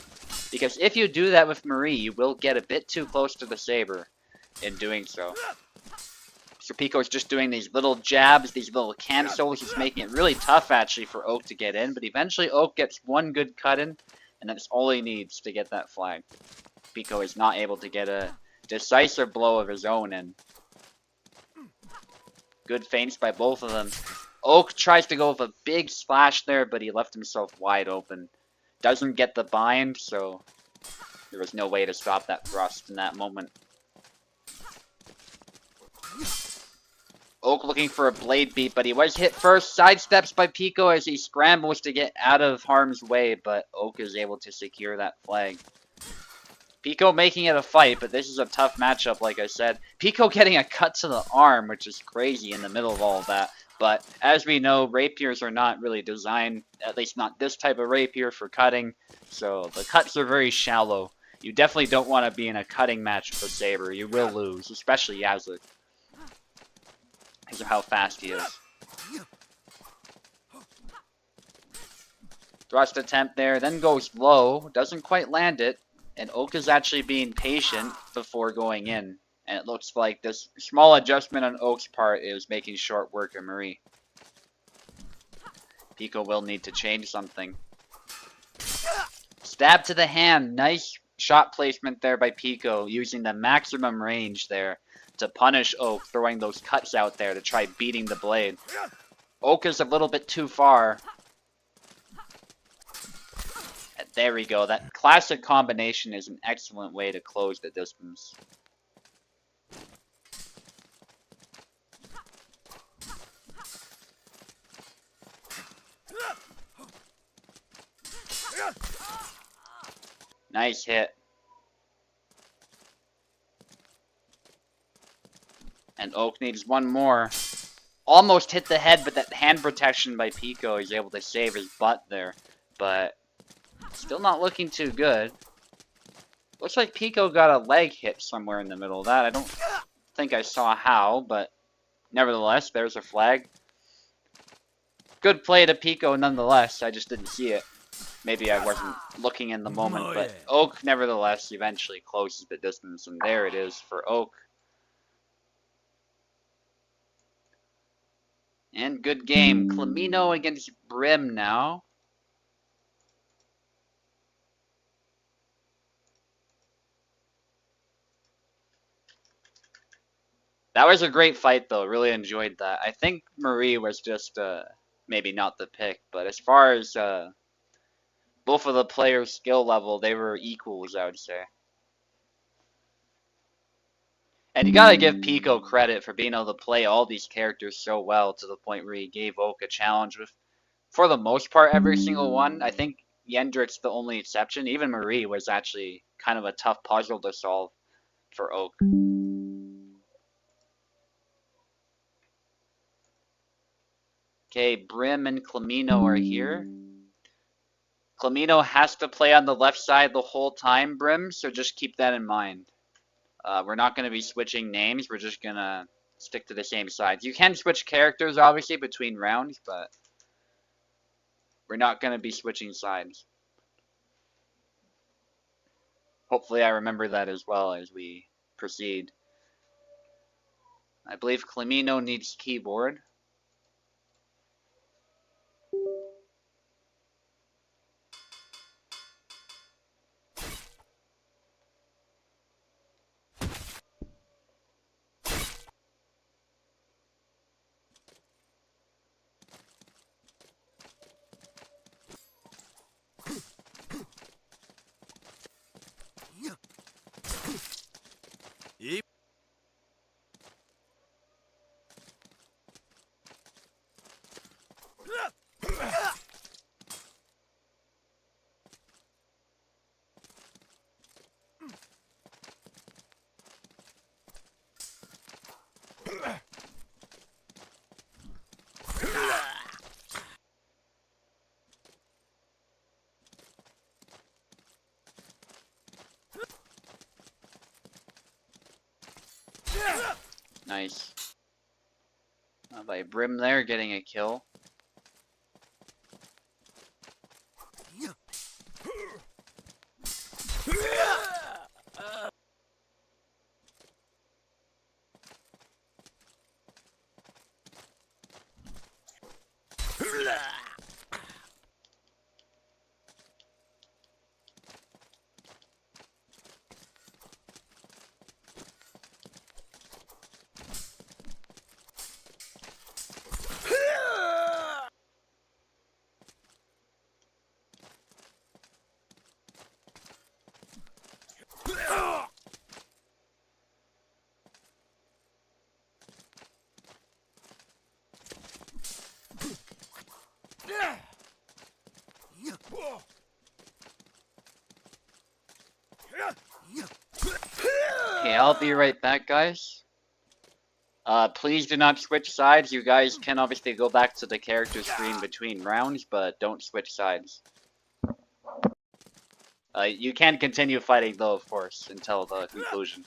Because if you do that with Marie, you will get a bit too close to the saber in doing so. So Pico's just doing these little jabs, these little cancels. He's making it really tough, actually, for Oak to get in. But eventually, Oak gets one good cut in, and that's all he needs to get that flag. Pico is not able to get a decisive blow of his own in. Good feints by both of them. Oak tries to go with a big splash there, but he left himself wide open. Doesn't get the bind, so there was no way to stop that thrust in that moment. Oak looking for a blade beat, but he was hit first. Sidesteps by Pico as he scrambles to get out of harm's way, but Oak is able to secure that flag. Pico making it a fight, but this is a tough matchup, like I said. Pico getting a cut to the arm, which is crazy in the middle of all of that. But as we know, rapiers are not really designed, at least not this type of rapier, for cutting. So the cuts are very shallow. You definitely don't want to be in a cutting match with a saber. You will lose, especially Yazuk, because of how fast he is. Thrust attempt there, then goes low. Doesn't quite land it. And Oak is actually being patient before going in. And it looks like this small adjustment on Oak's part is making short work of Marie. Pico will need to change something. Stab to the hand. Nice shot placement there by Pico, using the maximum range there to punish Oak, throwing those cuts out there to try beating the blade. Oak is a little bit too far. There we go. That classic combination is an excellent way to close the distance. Nice hit. And Oak needs one more. Almost hit the head, but that hand protection by Pico is able to save his butt there. But still not looking too good. Looks like Pico got a leg hit somewhere in the middle of that. I don't think I saw how, but nevertheless, there's a flag. Good play to Pico nonetheless. I just didn't see it. Maybe I wasn't looking in the moment, but Oak nevertheless eventually closes the distance, and there it is for Oak. And good game. Clemino against Brim now. That was a great fight, though. Really enjoyed that. I think Marie was just maybe not the pick, but as far as both of the players' skill level, they were equals, I would say. And you gotta give Pico credit for being able to play all these characters so well to the point where he gave Oak a challenge with, for the most part, every single one. I think Yendrick's the only exception. Even Marie was actually kind of a tough puzzle to solve for Oak. Okay, Brim and Clemino are here. Clemino has to play on the left side the whole time, Brim, so just keep that in mind. We're not going to be switching names, we're just going to stick to the same sides. You can switch characters, obviously, between rounds, but we're not going to be switching sides. Hopefully I remember that as well as we proceed. I believe Clemino needs keyboard. Nice. By Brim there, getting a kill. Okay, I'll be right back, guys. Please do not switch sides. You guys can obviously go back to the character screen between rounds, but don't switch sides. You can continue fighting though, of course, until the conclusion.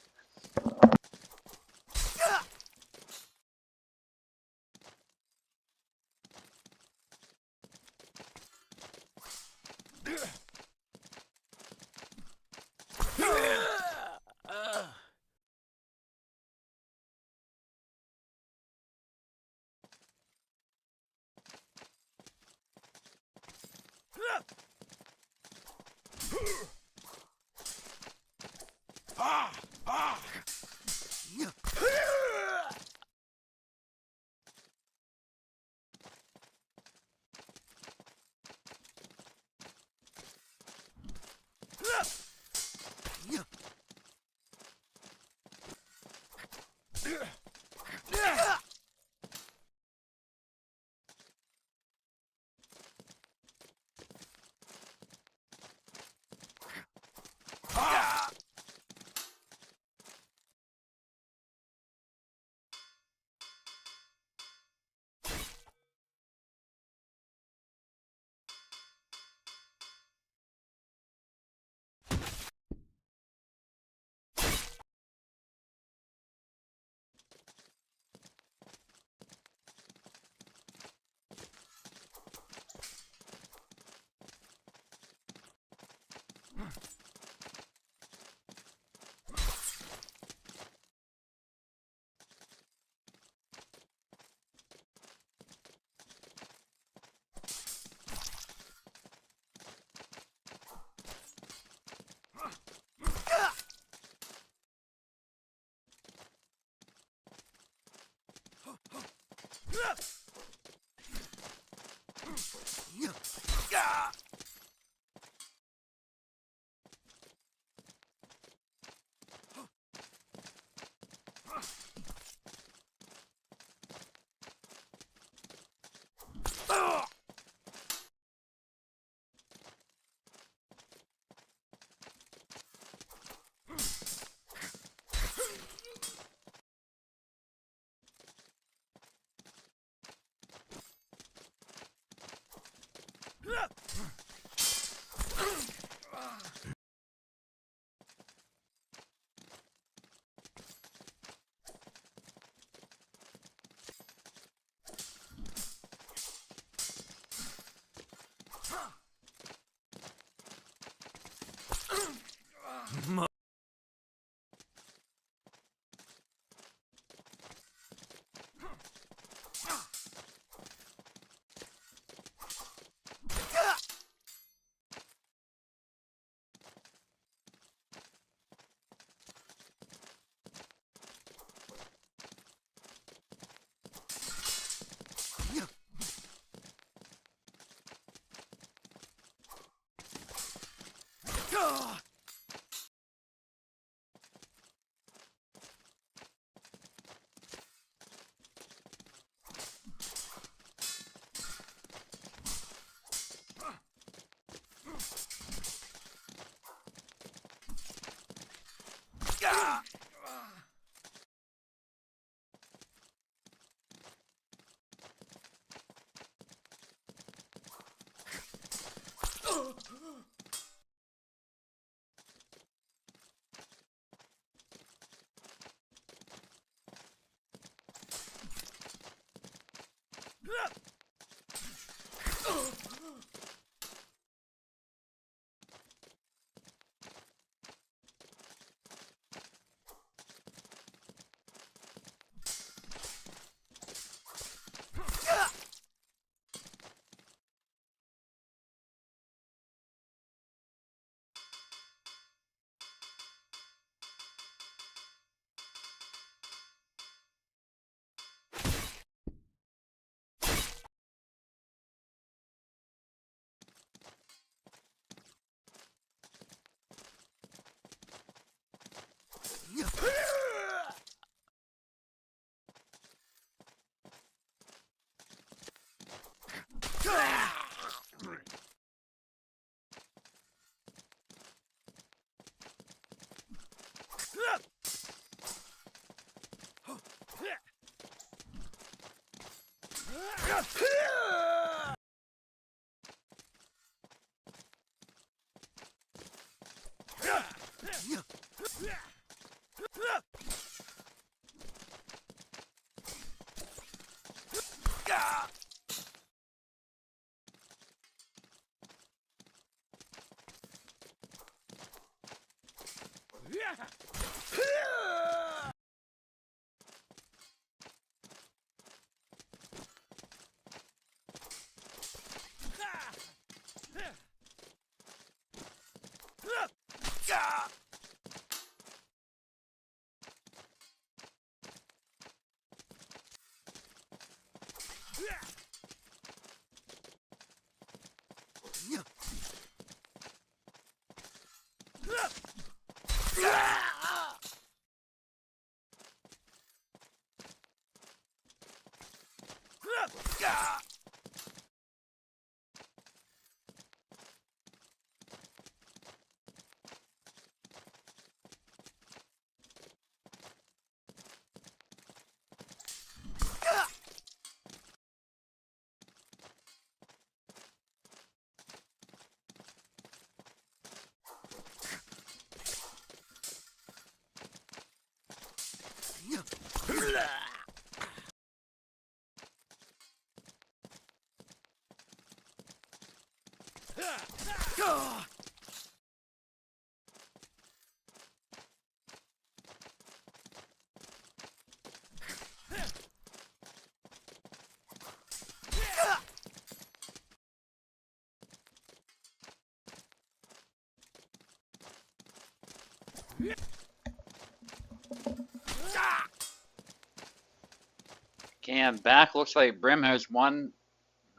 Okay, I'm back. Looks like Brim has won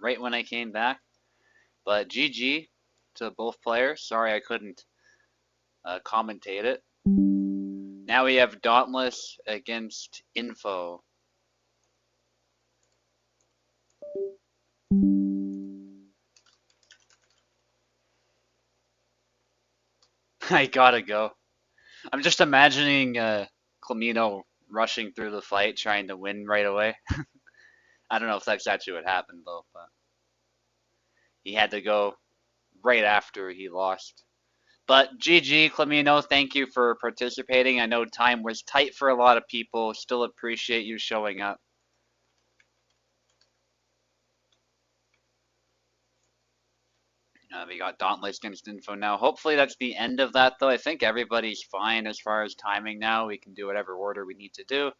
right when I came back. But GG to both players. Sorry I couldn't commentate it. Now we have Dauntless against Info. I gotta go. I'm just imagining Clemino rushing through the fight, trying to win right away. I don't know if that's actually what happened though, but he had to go right after he lost. But GG, Clemino, thank you for participating. I know time was tight for a lot of people. Still appreciate you showing up. We got Dauntless against Info now. Hopefully that's the end of that, though. I think everybody's fine as far as timing now. We can do whatever order we need to do.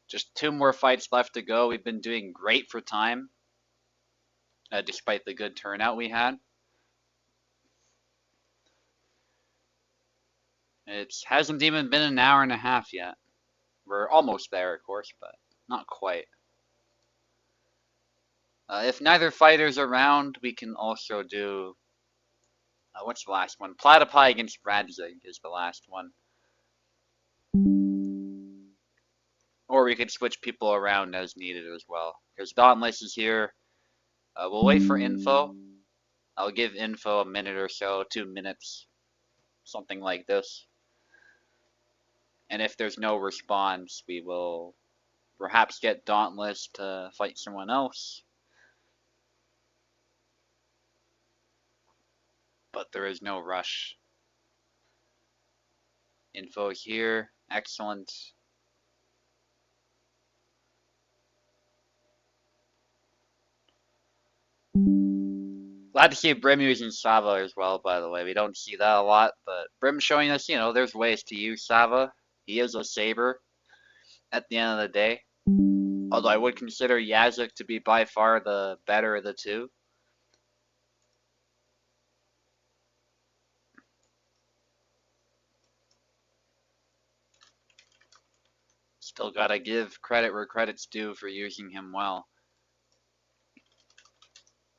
Just 2 more fights left to go. We've been doing great for time, despite the good turnout we had. It hasn't even been an hour and a half yet. We're almost there, of course, but not quite. If neither fighter's around, we can also do... what's the last one? Platypi against Radzig is the last one. Or we could switch people around as needed as well. Because Dauntless is here. We'll wait for Info. I'll give Info a minute or so, 2 minutes. Something like this. And if there's no response, we will perhaps get Dauntless to fight someone else. But there is no rush. Info here. Excellent. Glad to see Brim using Sava as well, by the way. We don't see that a lot, but Brim showing us, you know, there's ways to use Sava. He is a saber at the end of the day. Although I would consider Yazuk to be by far the better of the two. Still gotta give credit where credit's due for using him well.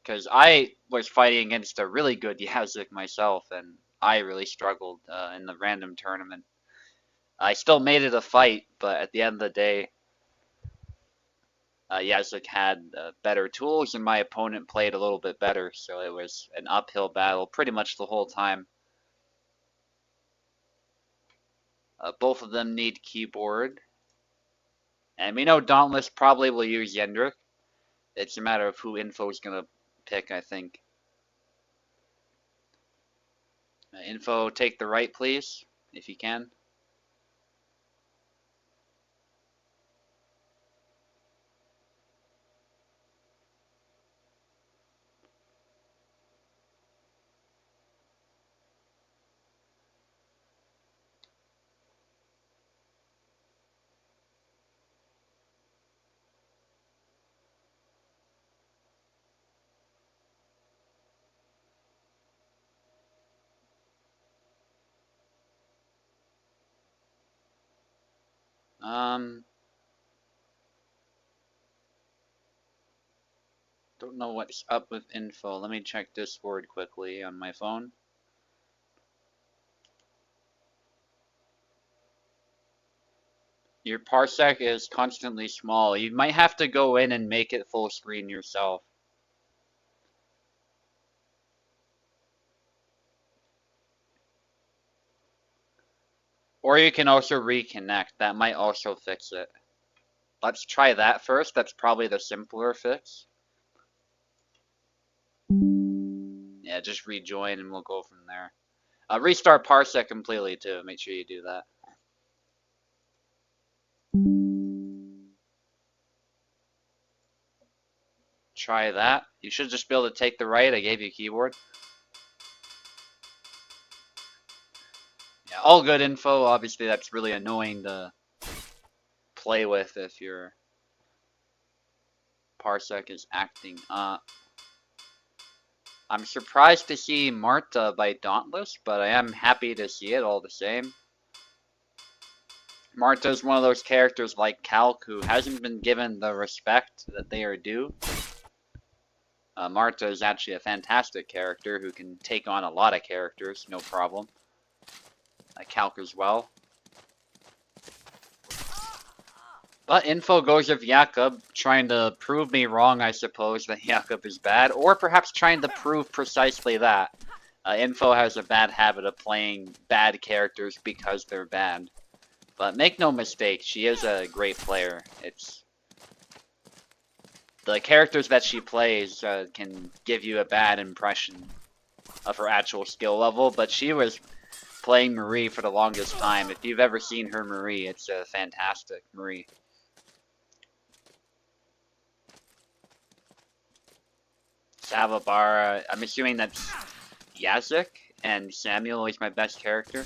Because I was fighting against a really good Yazuk myself, and I really struggled in the random tournament. I still made it a fight, but at the end of the day, Yazuk had better tools, and my opponent played a little bit better, so it was an uphill battle pretty much the whole time. Both of them need keyboard. And we know Dauntless probably will use Yendrick. It's a matter of who Info is going to pick, I think. Info, take the right, please. if you can. Don't know what's up with info. Let me check Discord quickly on my phone. Your parsec is constantly small. You might have to go in and make it full screen yourself. Or you can also reconnect. That might also fix it. Let's try that first. That's probably the simpler fix. Yeah, just rejoin and we'll go from there. Restart parsec completely too. Make sure you do that. Try that. You should just be able to take the right. I gave you a keyboard. Yeah, all good info. Obviously, that's really annoying to play with if your parsec is acting up. I'm surprised to see Marta by Dauntless, but I am happy to see it all the same. Marta is one of those characters like Calc who hasn't been given the respect that they are due. Marta is actually a fantastic character who can take on a lot of characters, no problem. Calc as well. But info goes of Jakob, trying to prove me wrong, I suppose, that Jakob is bad, or perhaps trying to prove precisely that. Info has a bad habit of playing bad characters because they're bad. But make no mistake, she is a great player. The characters that she plays can give you a bad impression of her actual skill level, but she was playing Marie for the longest time. If you've ever seen her Marie, it's a fantastic Marie. Savabara, I'm assuming that's Yazik, and Samuel is my best character.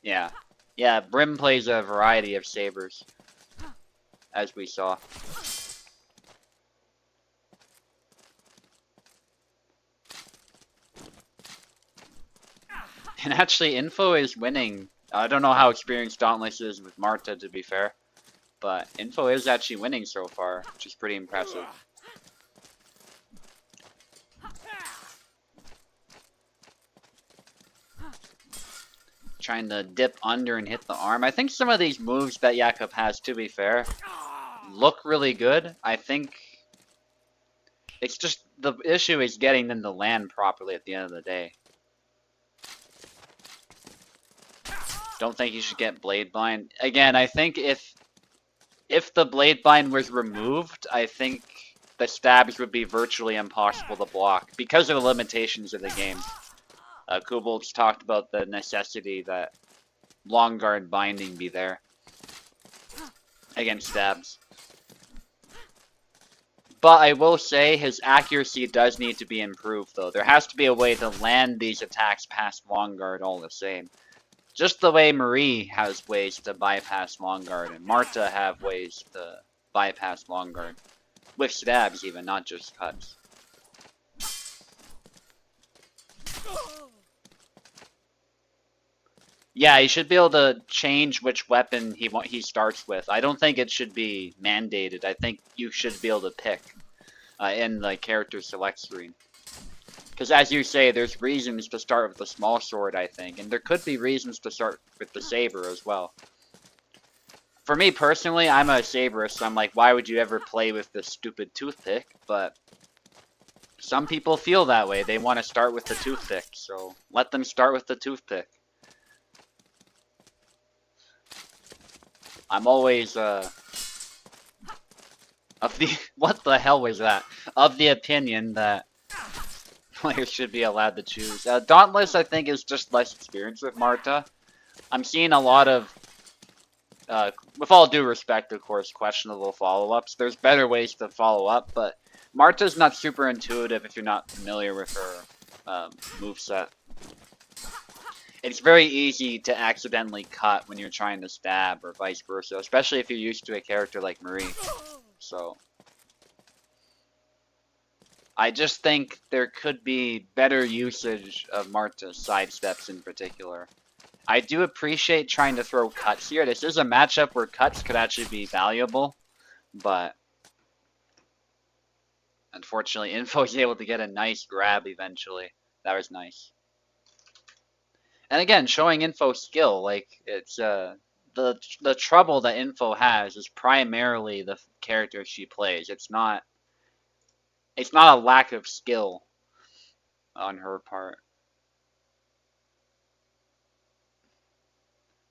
Yeah. Yeah, Brim plays a variety of sabers, as we saw. And actually, Info is winning. I don't know how experienced Dauntless is with Marta, to be fair. But Info is actually winning so far, which is pretty impressive. Trying to dip under and hit the arm. I think some of these moves that Jakob has, to be fair, look really good. I think it's just the issue is getting them to land properly at the end of the day. Don't think you should get Blade Bind. Again, I think if the Blade Bind was removed, I think the stabs would be virtually impossible to block because of the limitations of the game. Kubolt's talked about the necessity that long guard binding be there against stabs. But I will say his accuracy does need to be improved, though. There has to be a way to land these attacks past long guard all the same. Just the way Marie has ways to bypass long guard, and Marta have ways to bypass long guard. With stabs even, not just cuts. Yeah, he should be able to change which weapon he starts with. I don't think it should be mandated. I think you should be able to pick in the character select screen. Because as you say, there's reasons to start with the small sword, I think. And there could be reasons to start with the saber as well. For me personally, I'm a saberist, so I'm like, why would you ever play with this stupid toothpick? But some people feel that way. They want to start with the toothpick, so let them start with the toothpick. I'm always, what the hell was that? Of the opinion that Players should be allowed to choose. Dauntless, I think, is just less experience with Marta. I'm seeing a lot of, with all due respect, of course, questionable follow-ups. There's better ways to follow up, but Marta's not super intuitive if you're not familiar with her moveset. It's very easy to accidentally cut when you're trying to stab, or vice versa, especially if you're used to a character like Marie. So I just think there could be better usage of Marta's sidesteps in particular. I do appreciate trying to throw cuts here. This is a matchup where cuts could actually be valuable, but unfortunately, Info is able to get a nice grab eventually. That was nice. And again, showing Info skill, like, it's, the trouble that Info has is primarily the character she plays. It's not a lack of skill on her part.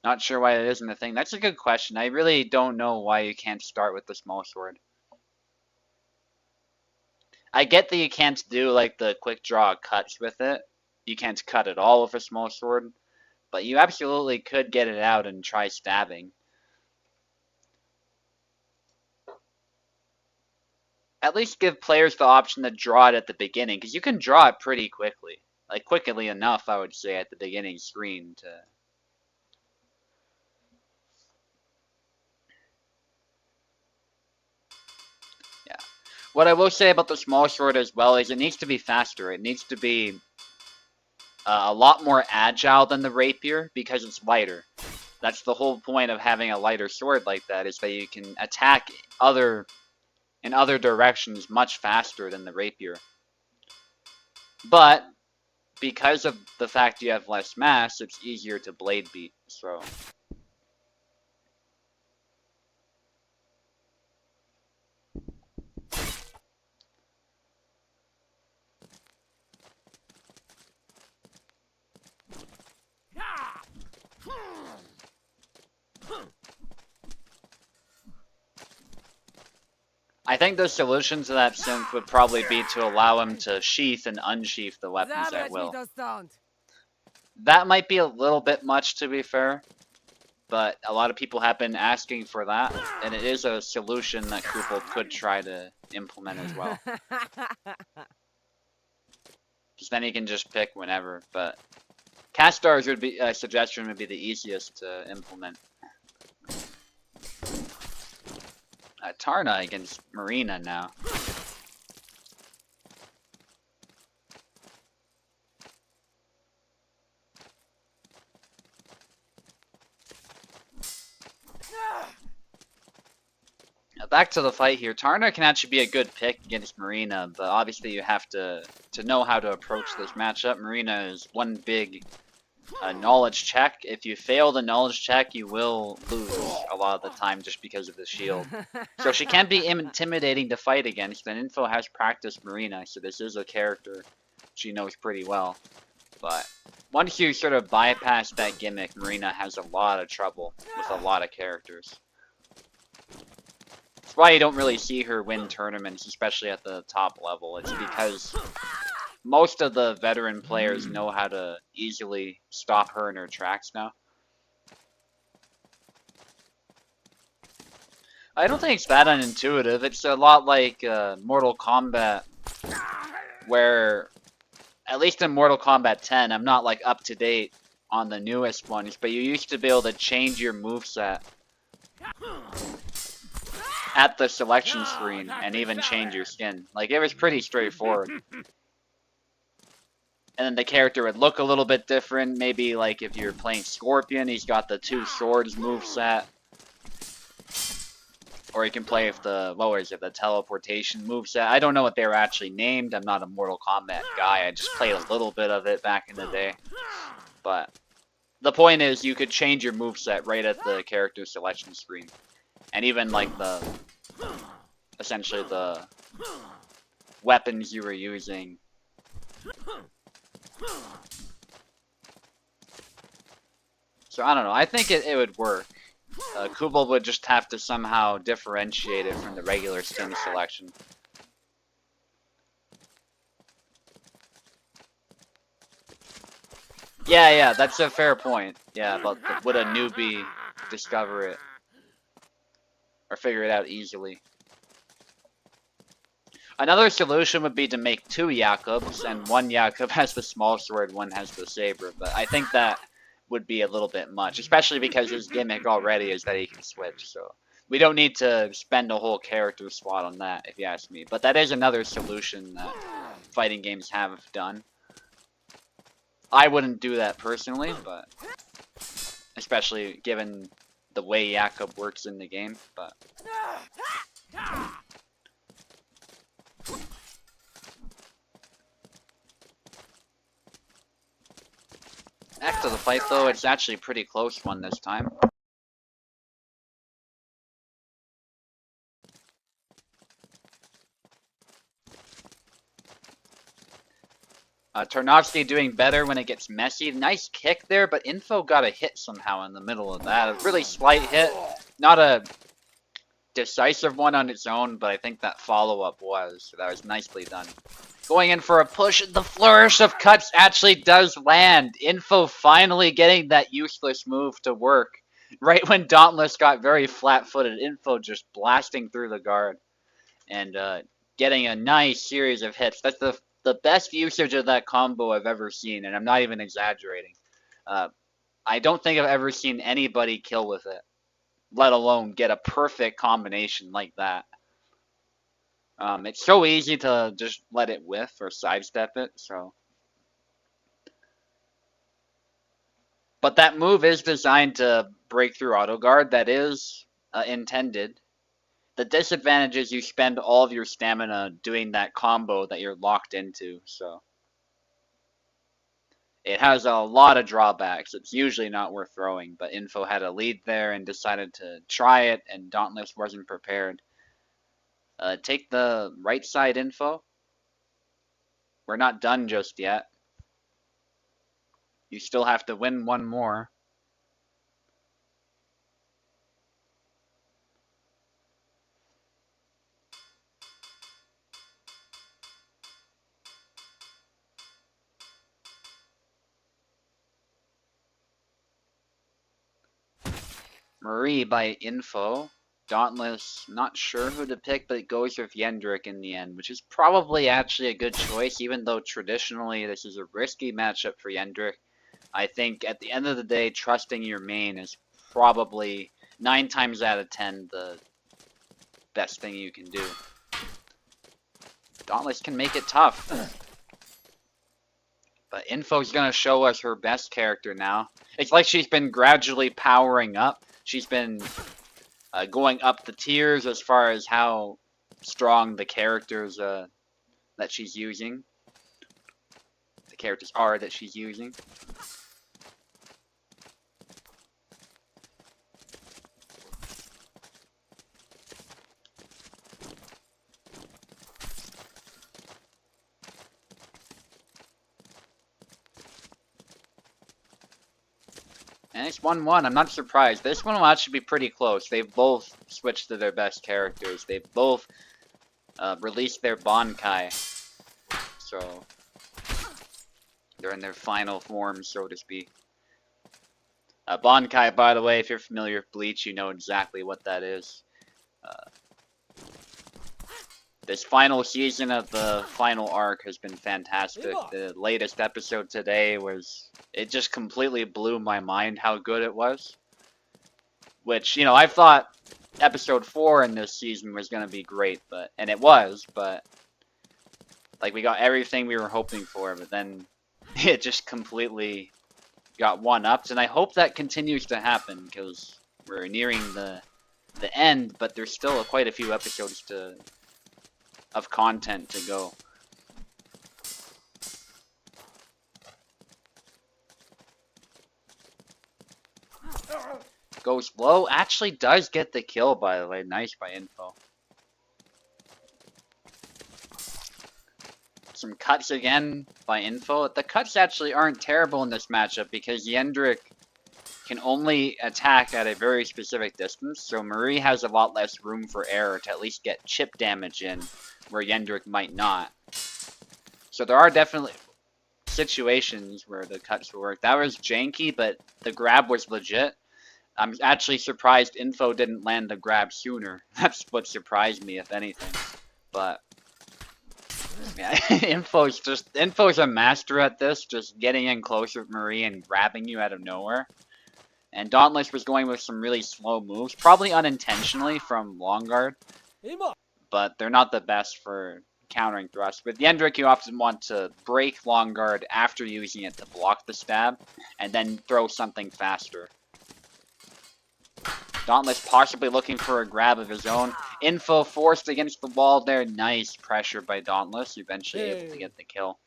Not sure why it isn't a thing. That's a good question. I really don't know why you can't start with the small sword. I get that you can't do, like, the quick draw cuts with it. You can't cut at all with a small sword. But you absolutely could get it out and try stabbing. At least give players the option to draw it at the beginning, because you can draw it pretty quickly. Like, quickly enough, I would say, at the beginning screen to... Yeah. What I will say about the small sword as well is it needs to be faster. It needs to be a lot more agile than the rapier, because it's lighter. That's the whole point of having a lighter sword like that, is that you can attack in other directions much faster than the rapier. But because of the fact you have less mass, it's easier to blade beat, so... I think the solution to that synth would probably be to allow him to sheath and unsheath the weapons at will. That might be a little bit much, to be fair, but a lot of people have been asking for that, and it is a solution that Kupol could try to implement as well. Because then he can just pick whenever, but Castar's would be a suggestion would be the easiest to implement. Tarna against Marina now. Now back to the fight here. Tarna can actually be a good pick against Marina, but obviously you have to know how to approach this matchup. Marina is one big knowledge check. If you fail the knowledge check, you will lose a lot of the time just because of the shield. So she can be intimidating to fight against, and Info has practiced Marina, so this is a character she knows pretty well. But once you sort of bypass that gimmick, Marina has a lot of trouble with a lot of characters. That's why you don't really see her win tournaments, especially at the top level. It's because most of the veteran players know how to easily stop her in her tracks now. I don't think it's that unintuitive. It's a lot like Mortal Kombat, where, at least in Mortal Kombat 10, I'm not like up to date on the newest ones, but you used to be able to change your moveset at the selection screen and even change your skin. Like, it was pretty straightforward. And then the character would look a little bit different. Maybe like if you're playing Scorpion, he's got the two swords moveset. Or you can play with the, what was it, the teleportation moveset. I don't know what they were actually named. I'm not a Mortal Kombat guy. I just played a little bit of it back in the day. But the point is, you could change your moveset right at the character selection screen. And even like the, essentially the weapons you were using. So I don't know, I think it would work. Kupol would just have to somehow differentiate it from the regular skin selection. Yeah, that's a fair point. Yeah, but would a newbie discover it? Or figure it out easily? Another solution would be to make 2 Jakobs, and 1 Jakob has the small sword, 1 has the saber, but I think that would be a little bit much, especially because his gimmick already is that he can switch, so we don't need to spend a whole character slot on that, if you ask me. But that is another solution that fighting games have done. I wouldn't do that personally, but especially given the way Jakob works in the game, but back to the fight though, it's actually a pretty close one this time. Tarnowski doing better when it gets messy. Nice kick there, but Info got a hit somehow in the middle of that. A really slight hit. Not a decisive one on its own, but I think that follow-up was. So that was nicely done. Going in for a push. The flourish of cuts actually does land. Info finally getting that useless move to work. Right when Dauntless got very flat-footed, Info just blasting through the guard. And getting a nice series of hits. That's the best usage of that combo I've ever seen, and I'm not even exaggerating. I don't think I've ever seen anybody kill with it, let alone get a perfect combination like that. It's so easy to just let it whiff or sidestep it, so. But that move is designed to break through auto guard. That is intended. The disadvantage is you spend all of your stamina doing that combo that you're locked into, so. It has a lot of drawbacks. It's usually not worth throwing, but Info had a lead there and decided to try it, and Dauntless wasn't prepared. Take the right side, Info. We're not done just yet. You still have to win one more. Marie by Info. Dauntless, not sure who to pick, but it goes with Yendrick in the end, which is probably actually a good choice, even though traditionally this is a risky matchup for Yendrick. I think at the end of the day, trusting your main is probably 9 times out of 10 the best thing you can do. Dauntless can make it tough. But Info's gonna show us her best character now. It's like she's been gradually powering up. She's been going up the tiers as far as how strong the characters that she's using. The characters are that she's using. And it's 1-1. I'm not surprised. This one will actually be pretty close. They've both switched to their best characters. They've both released their Bankai. So they're in their final form, so to speak. Bankai, by the way, if you're familiar with Bleach, you know exactly what that is. This final season of the final arc has been fantastic. The latest episode today was... It just completely blew my mind how good it was. Which, you know, I thought episode 4 in this season was going to be great, and it was, but... Like, we got everything we were hoping for, but then it just completely got one-upped. And I hope that continues to happen, because we're nearing the end, but there's still quite a few episodes of content to go. Goes low, actually does get the kill, by the way. Nice by Info. Some cuts again by Info. The cuts actually aren't terrible in this matchup because Yendrick can only attack at a very specific distance, so Marie has a lot less room for error to at least get chip damage in, where Yendrick might not. So there are definitely situations where the cuts will work. That was janky, but the grab was legit. I'm actually surprised Info didn't land the grab sooner. That's what surprised me, if anything. But yeah, Info's a master at this, just getting in close with Marie and grabbing you out of nowhere. And Dauntless was going with some really slow moves, probably unintentionally from long guard, but they're not the best for countering thrust. With Yendrick, you often want to break long guard after using it to block the stab, and then throw something faster. Dauntless possibly looking for a grab of his own. Info forced against the wall there. Nice pressure by Dauntless, eventually able to get the kill.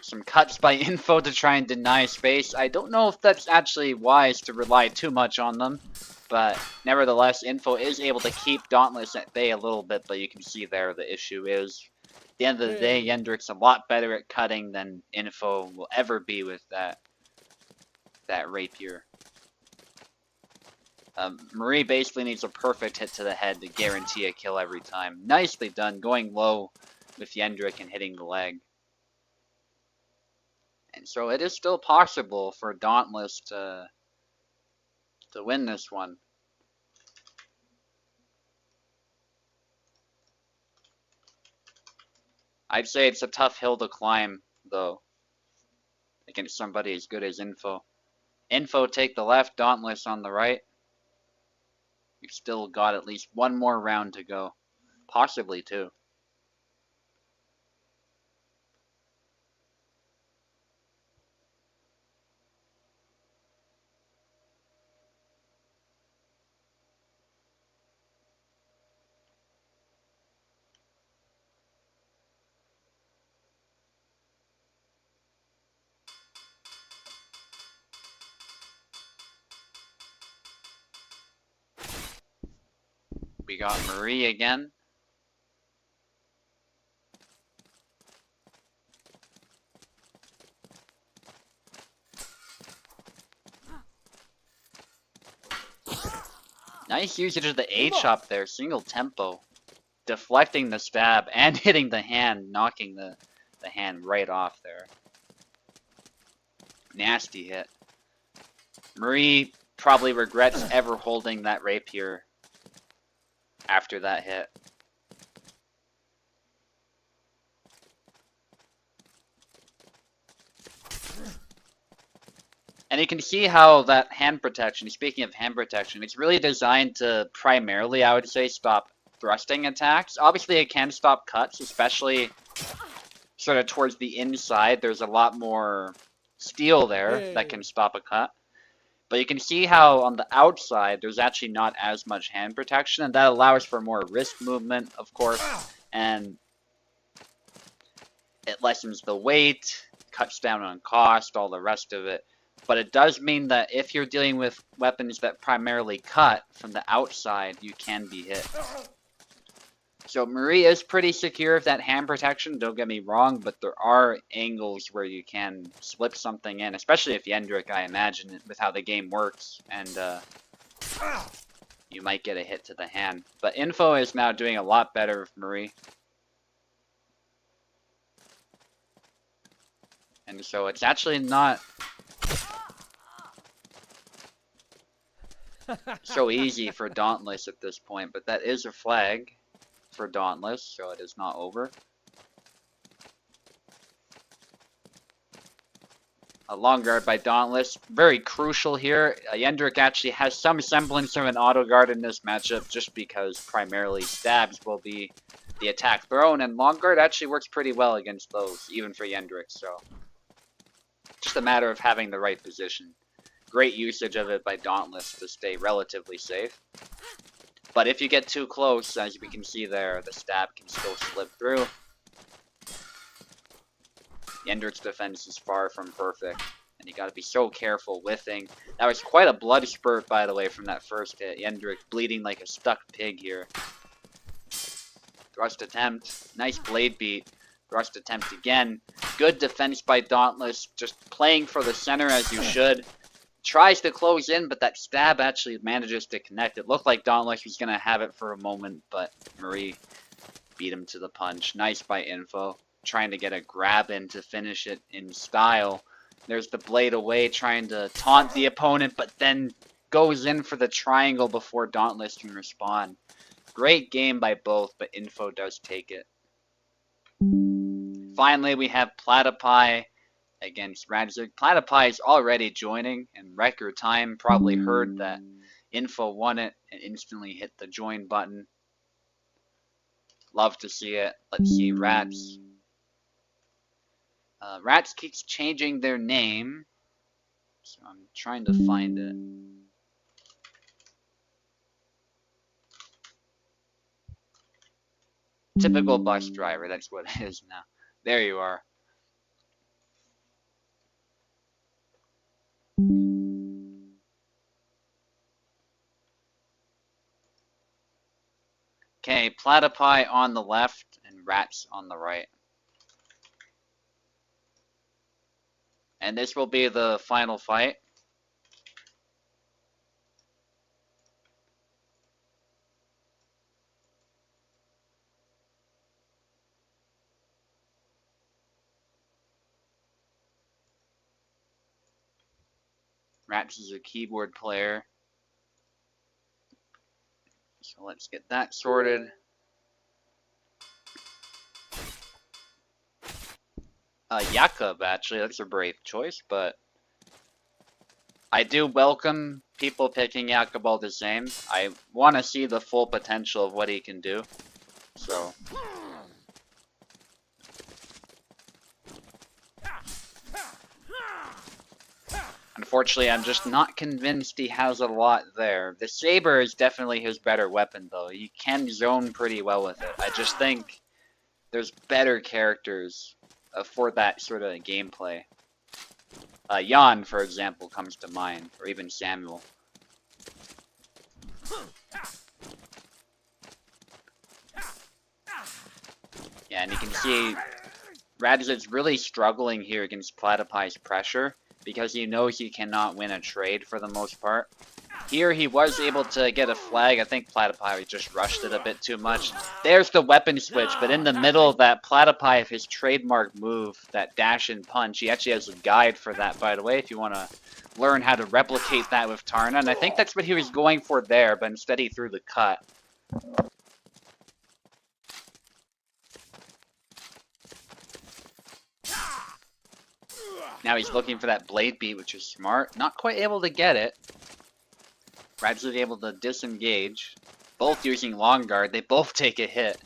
Some cuts by Info to try and deny space. I don't know if that's actually wise to rely too much on them, but nevertheless, Info is able to keep Dauntless at bay a little bit, but you can see there the issue is, at the end of the day, Yendrick's a lot better at cutting than Info will ever be with that rapier. Marie basically needs a perfect hit to the head to guarantee a kill every time. Nicely done, going low with Yendrick and hitting the leg. And so it is still possible for Dauntless to win this one. I'd say it's a tough hill to climb, though, against somebody as good as Info. Info take the left, Dauntless on the right. We've still got at least one more round to go. Possibly two. We got Marie again. Nice usage of the A-chop there, single tempo. Deflecting the stab and hitting the hand, knocking the hand right off there. Nasty hit. Marie probably regrets ever holding that rapier after that hit. And you can see how that hand protection, speaking of hand protection, it's really designed to primarily, I would say, stop thrusting attacks. Obviously it can stop cuts, especially sort of towards the inside. There's a lot more steel there that can stop a cut. But you can see how on the outside, there's actually not as much hand protection, and that allows for more wrist movement, of course, and it lessens the weight, cuts down on cost, all the rest of it. But it does mean that if you're dealing with weapons that primarily cut from the outside, you can be hit. So Marie is pretty secure of that hand protection, don't get me wrong, but there are angles where you can slip something in, especially if Yendrick, I imagine, with how the game works, and you might get a hit to the hand. But Info is now doing a lot better with Marie. And so it's actually not so easy for Dauntless at this point, but that is a flag for Dauntless, so it is not over. A long guard by Dauntless, very crucial here. Yendrick actually has some semblance of an auto guard in this matchup just because primarily stabs will be the attack thrown, and long guard actually works pretty well against those, even for Yendrick, so just a matter of having the right position. Great usage of it by Dauntless to stay relatively safe. But if you get too close, as we can see there, the stab can still slip through. Yendrick's defense is far from perfect, and you gotta be so careful whiffing. That was quite a blood spurt, by the way, from that first hit. Yendrick bleeding like a stuck pig here. Thrust attempt. Nice blade beat. Thrust attempt again. Good defense by Dauntless, just playing for the center as you should. Tries to close in, but that stab actually manages to connect. It looked like Dauntless was going to have it for a moment, but Marie beat him to the punch. Nice by Info. Trying to get a grab in to finish it in style. There's the blade away, trying to taunt the opponent, but then goes in for the triangle before Dauntless can respond. Great game by both, but Info does take it. Finally, we have Platypi against Radzig. Platypi is already joining in record time. Probably heard that Info won it and instantly hit the join button. Love to see it. Let's see Rats. Rats keeps changing their name, so I'm trying to find it. Typical bus driver, that's what it is now. There you are. Okay, Platypi on the left and Rats on the right. And this will be the final fight. Rats is a keyboard player. So let's get that sorted. Jakob, actually, that's a brave choice, but I do welcome people picking Jakob all the same. I want to see the full potential of what he can do. So unfortunately, I'm just not convinced he has a lot there. The saber is definitely his better weapon, though. He can zone pretty well with it. I just think there's better characters for that sort of gameplay. Jan, for example, comes to mind, or even Samuel. Yeah, and you can see Radzig's really struggling here against Platypi's pressure, because he knows he cannot win a trade for the most part. Here he was able to get a flag. I think Platypi just rushed it a bit too much. There's the weapon switch, but in the middle of that, Platypi, his trademark move, that dash and punch, he actually has a guide for that, by the way, if you want to learn how to replicate that with Tarna. And I think that's what he was going for there, but instead he threw the cut. Now he's looking for that blade beat, which is smart. Not quite able to get it. Radzig able to disengage. Both using long guard. They both take a hit.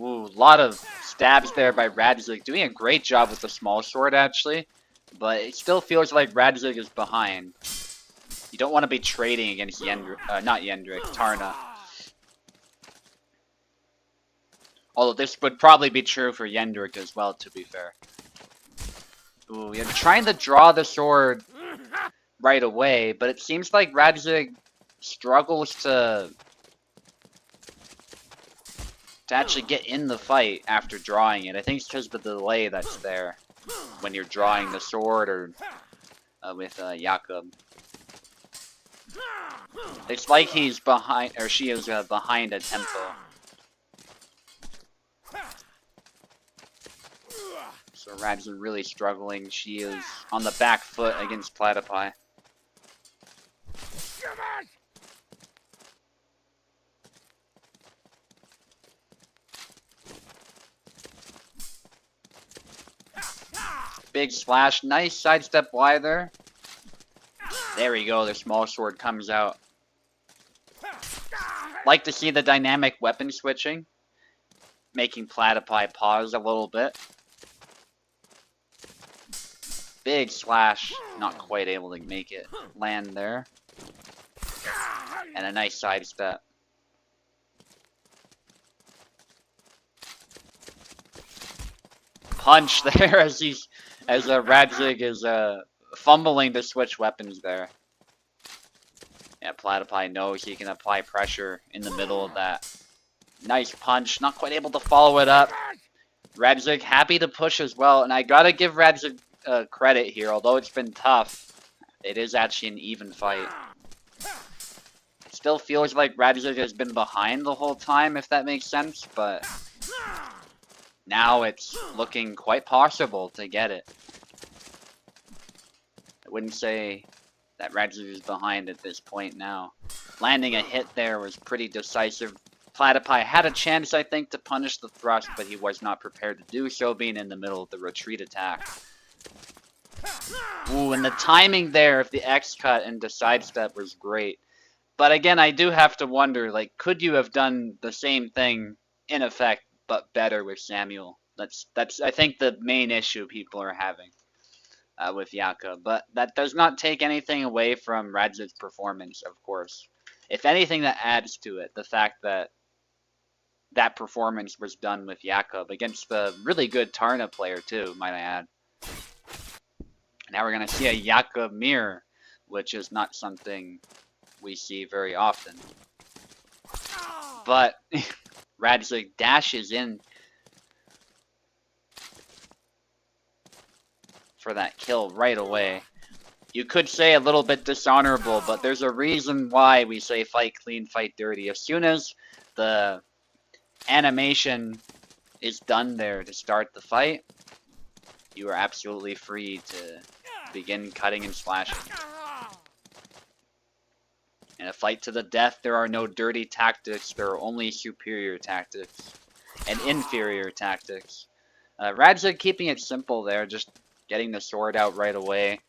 Ooh, a lot of stabs there by Radzig. Doing a great job with the small sword, actually. But it still feels like Radzig is behind. You don't want to be trading against Tarna. Although this would probably be true for Yendrik as well, to be fair. Ooh, yeah, trying to draw the sword right away, but it seems like Radzig struggles to actually get in the fight after drawing it. I think it's because of the delay that's there when you're drawing the sword or with Jakob. It's like he's behind, or she is behind a tempo. So Radzig really struggling. She is on the back foot against Platypi. Big splash. Nice sidestep Y there. There we go. The small sword comes out. Like to see the dynamic weapon switching, making Platypi pause a little bit. Big slash, not quite able to make it land there. And a nice sidestep. Punch there as Radzig is fumbling to switch weapons there. Yeah, Platypi knows he can apply pressure in the middle of that. Nice punch, not quite able to follow it up. Radzig happy to push as well, and I gotta give Radzig credit here. Although it's been tough, it is actually an even fight. It still feels like Radzik has been behind the whole time, if that makes sense, but now it's looking quite possible to get it. I wouldn't say that Radzik is behind at this point now. Landing a hit there was pretty decisive. Platypi had a chance, I think, to punish the thrust, but he was not prepared to do so, being in the middle of the retreat attack. Ooh, and the timing there of the X-cut and the sidestep was great. But again, I do have to wonder, like, could you have done the same thing, in effect, but better with Samuel? That's I think, the main issue people are having with Yaka. But that does not take anything away from Radzik's performance, of course. If anything, that adds to it, the fact that that performance was done with Jakob against the really good Tarna player too, might I add. Now we're going to see a Jakob mirror, which is not something we see very often. But Radzik dashes in for that kill right away. You could say a little bit dishonorable, but there's a reason why we say fight clean, fight dirty. As soon as the animation is done there to start the fight, you are absolutely free to begin cutting and slashing. In a fight to the death, there are no dirty tactics, there are only superior tactics and inferior tactics. Radzik keeping it simple there, just getting the sword out right away.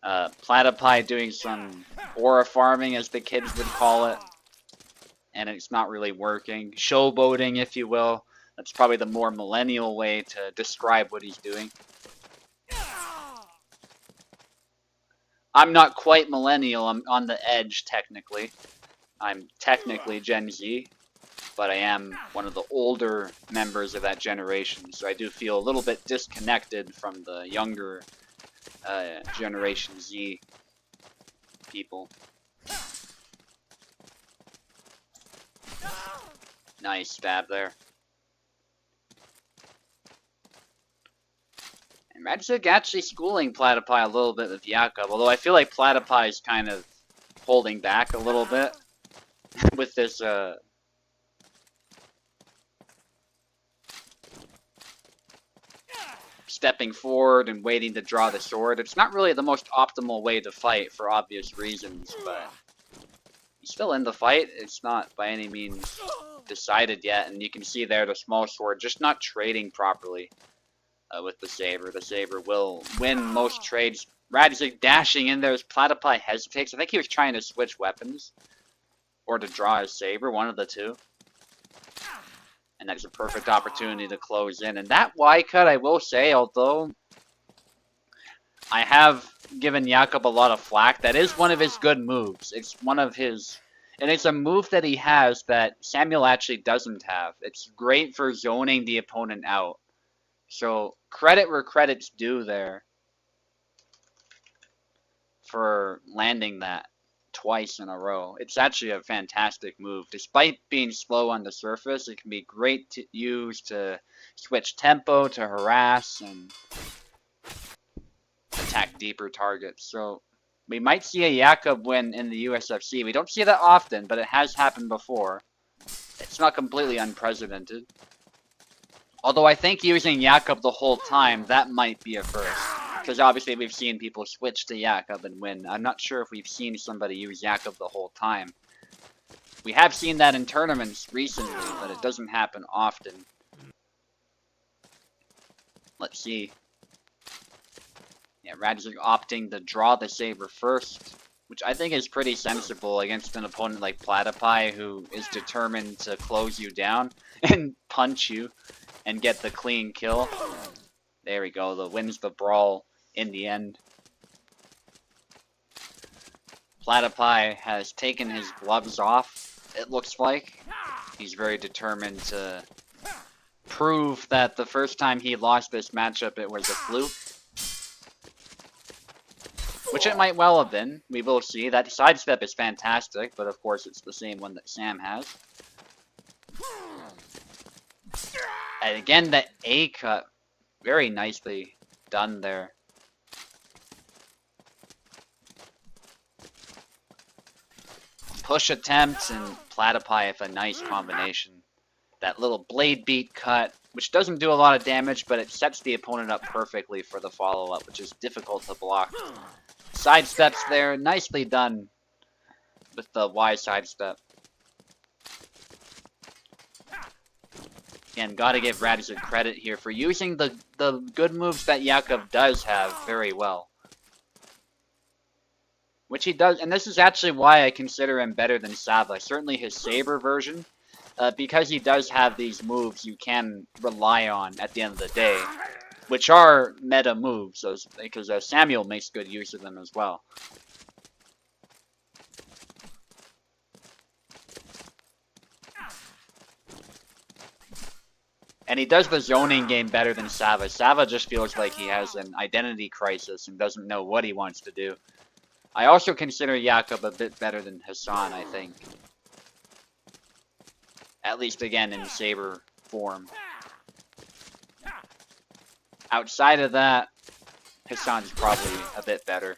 Platypi doing some aura farming, as the kids would call it, and it's not really working. Showboating, if you will. That's probably the more millennial way to describe what he's doing. I'm not quite millennial, I'm on the edge, technically. I'm technically Gen Z, but I am one of the older members of that generation, so I do feel a little bit disconnected from the younger Generation Z people. Nice stab there. And Radzik actually schooling Platypi a little bit with Jakob, although I feel like Platypi is kind of holding back a little bit with this stepping forward and waiting to draw the sword. It's not really the most optimal way to fight for obvious reasons, but he's still in the fight. It's not by any means decided yet, and you can see there the small sword just not trading properly with the saber. The saber will win most trades. Radzik dashing in there as Platypi hesitates. I think he was trying to switch weapons or to draw his saber, one of the two. And that's a perfect opportunity to close in. And that Y-cut, I will say, although I have given Jakob a lot of flack, that is one of his good moves. It's one of his... And it's a move that he has that Samuel actually doesn't have. It's great for zoning the opponent out. So, credit where credit's due there for landing that twice in a row. It's actually a fantastic move. Despite being slow on the surface, it can be great to use to switch tempo, to harass, and attack deeper targets. So, we might see a Jakob win in the USFC. We don't see that often, but it has happened before. It's not completely unprecedented. Although I think using Jakob the whole time, that might be a first. Because obviously we've seen people switch to Jakob and win. I'm not sure if we've seen somebody use Jakob the whole time. We have seen that in tournaments recently, but it doesn't happen often. Let's see. Yeah, Radzik opting to draw the saber first, which I think is pretty sensible against an opponent like Platypi, who is determined to close you down and punch you and get the clean kill. There we go, the wins the brawl in the end. Platypi has taken his gloves off, it looks like. He's very determined to prove that the first time he lost this matchup it was a fluke. Which it might well have been. We will see. That sidestep is fantastic, but of course it's the same one that Sam has. And again, that A cut, very nicely done there. push attempt, and Platypi with a nice combination. That little blade beat cut, which doesn't do a lot of damage, but it sets the opponent up perfectly for the follow-up, which is difficult to block. Sidesteps there, nicely done with the Y sidestep. Again, gotta give Radzig credit here for using the good moves that Yakov does have very well. Which he does, and this is actually why I consider him better than Sava. Certainly his Saber version, because he does have these moves you can rely on at the end of the day, which are meta moves, because Samuel makes good use of them as well. And he does the zoning game better than Sava. Sava just feels like he has an identity crisis and doesn't know what he wants to do. I also consider Yakov a bit better than Hassan, I think. At least, again, in Saber form. Outside of that, Hassan's probably a bit better.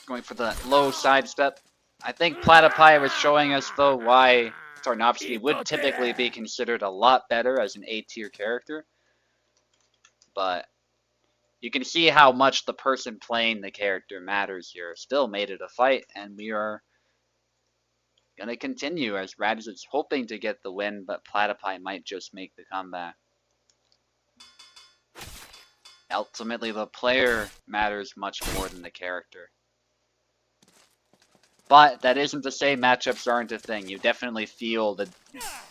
Going for the low sidestep. I think Platypi was showing us, though, why Tarnowski would typically be considered a lot better as an A-tier character. But you can see how much the person playing the character matters here. Still made it a fight, and we are going to continue as Radzig's hoping to get the win, but Platypi might just make the comeback. Ultimately, the player matters much more than the character. But that isn't to say matchups aren't a thing. You definitely feel the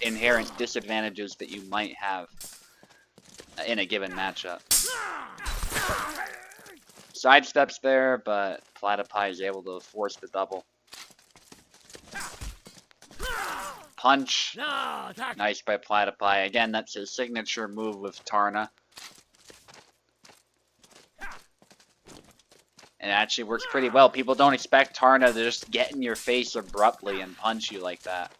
inherent disadvantages that you might have in a given matchup. Sidesteps there, but Platypi is able to force the double. Punch. Nice by Platypi. Again, that's his signature move with Tarna. And it actually works pretty well. People don't expect Tarna to just get in your face abruptly and punch you like that.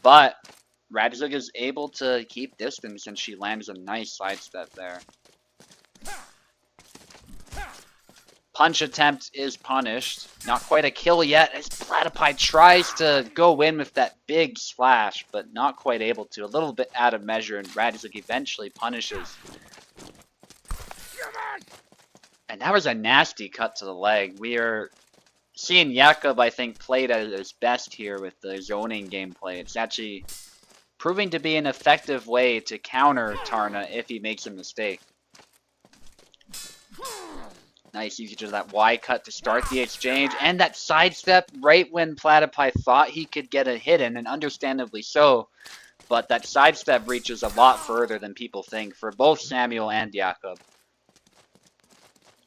But Radzig is able to keep distance, and she lands a nice sidestep there. Punch attempt is punished. Not quite a kill yet, as Platypi tries to go in with that big slash, but not quite able to. A little bit out of measure, and Radzig eventually punishes. And that was a nasty cut to the leg. We are seeing Yakov, I think, played at his best here with the zoning gameplay. It's actually proving to be an effective way to counter Tarna if he makes a mistake. Nice usage of that Y cut to start the exchange. And that sidestep right when Platypi thought he could get a hit in, and understandably so. But that sidestep reaches a lot further than people think for both Samuel and Yakov.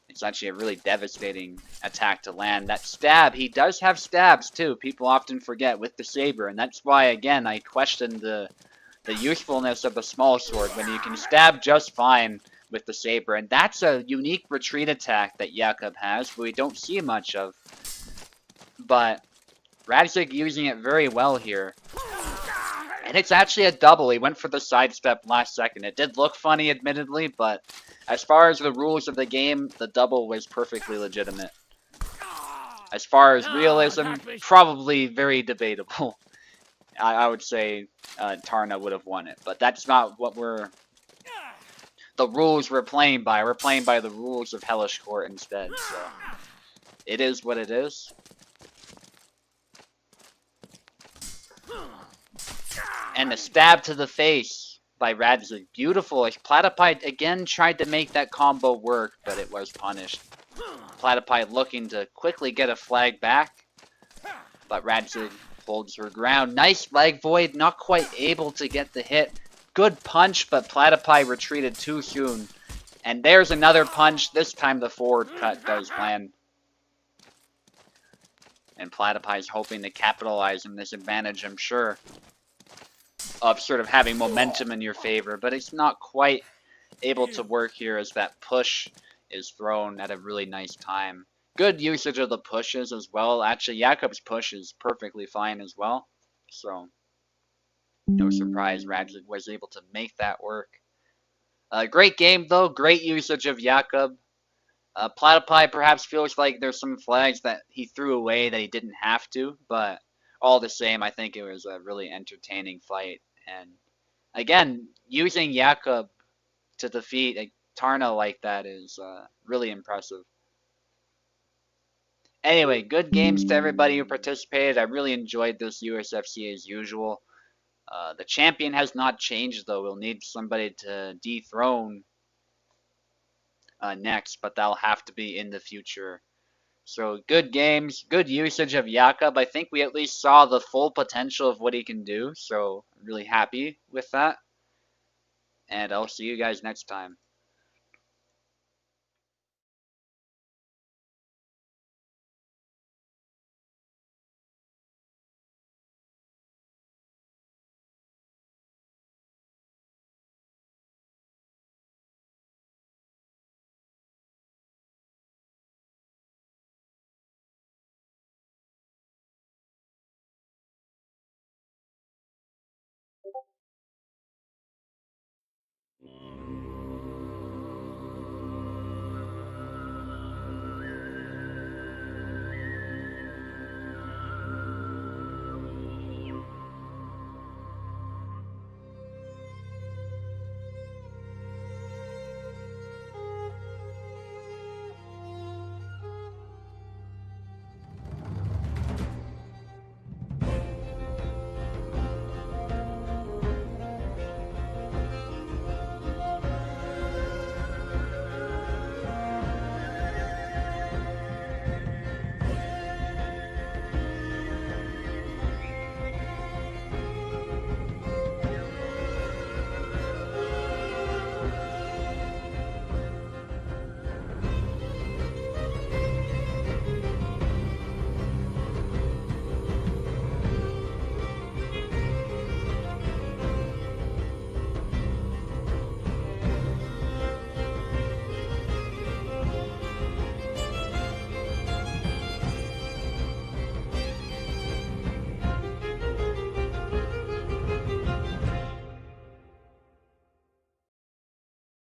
It's actually a really devastating attack to land. That stab, he does have stabs too. People often forget with the Saber, and that's why, again, I question the usefulness of the small sword when you can stab just fine with the Saber. And that's a unique retreat attack that Yakov has, but we don't see much of. But Radzig using it very well here. And it's actually a double. He went for the sidestep last second. It did look funny, admittedly, but as far as the rules of the game, the double was perfectly legitimate. As far as realism, probably very debatable. I would say Tarna would have won it, but that's not what the rules we're playing by. We're playing by the rules of Hellish Quart instead, so it is what it is. And a stab to the face by Radzig. Beautiful. Platypi again tried to make that combo work, but it was punished. Platypi looking to quickly get a flag back, but Radzig holds her ground. Nice leg void, not quite able to get the hit. Good punch, but Platypi retreated too soon. And there's another punch. This time the forward cut does land. And Platypi is hoping to capitalize on this advantage, I'm sure, of sort of having momentum in your favor, but it's not quite able to work here as that push is thrown at a really nice time. Good usage of the pushes as well. Actually, Yakov's push is perfectly fine as well. So No surprise, Radzik was able to make that work. Great game, though. Great usage of Jakob. Platypi perhaps feels like there's some flags that he threw away that he didn't have to, but all the same, I think it was a really entertaining fight. And again, using Jakob to defeat a Tarna like that is really impressive. Anyway, good games to everybody who participated. I really enjoyed this USFC as usual. The champion has not changed, though. We'll need somebody to dethrone next, but that'll have to be in the future. So good games, good usage of Jakob. I think we at least saw the full potential of what he can do, so I'm really happy with that. And I'll see you guys next time.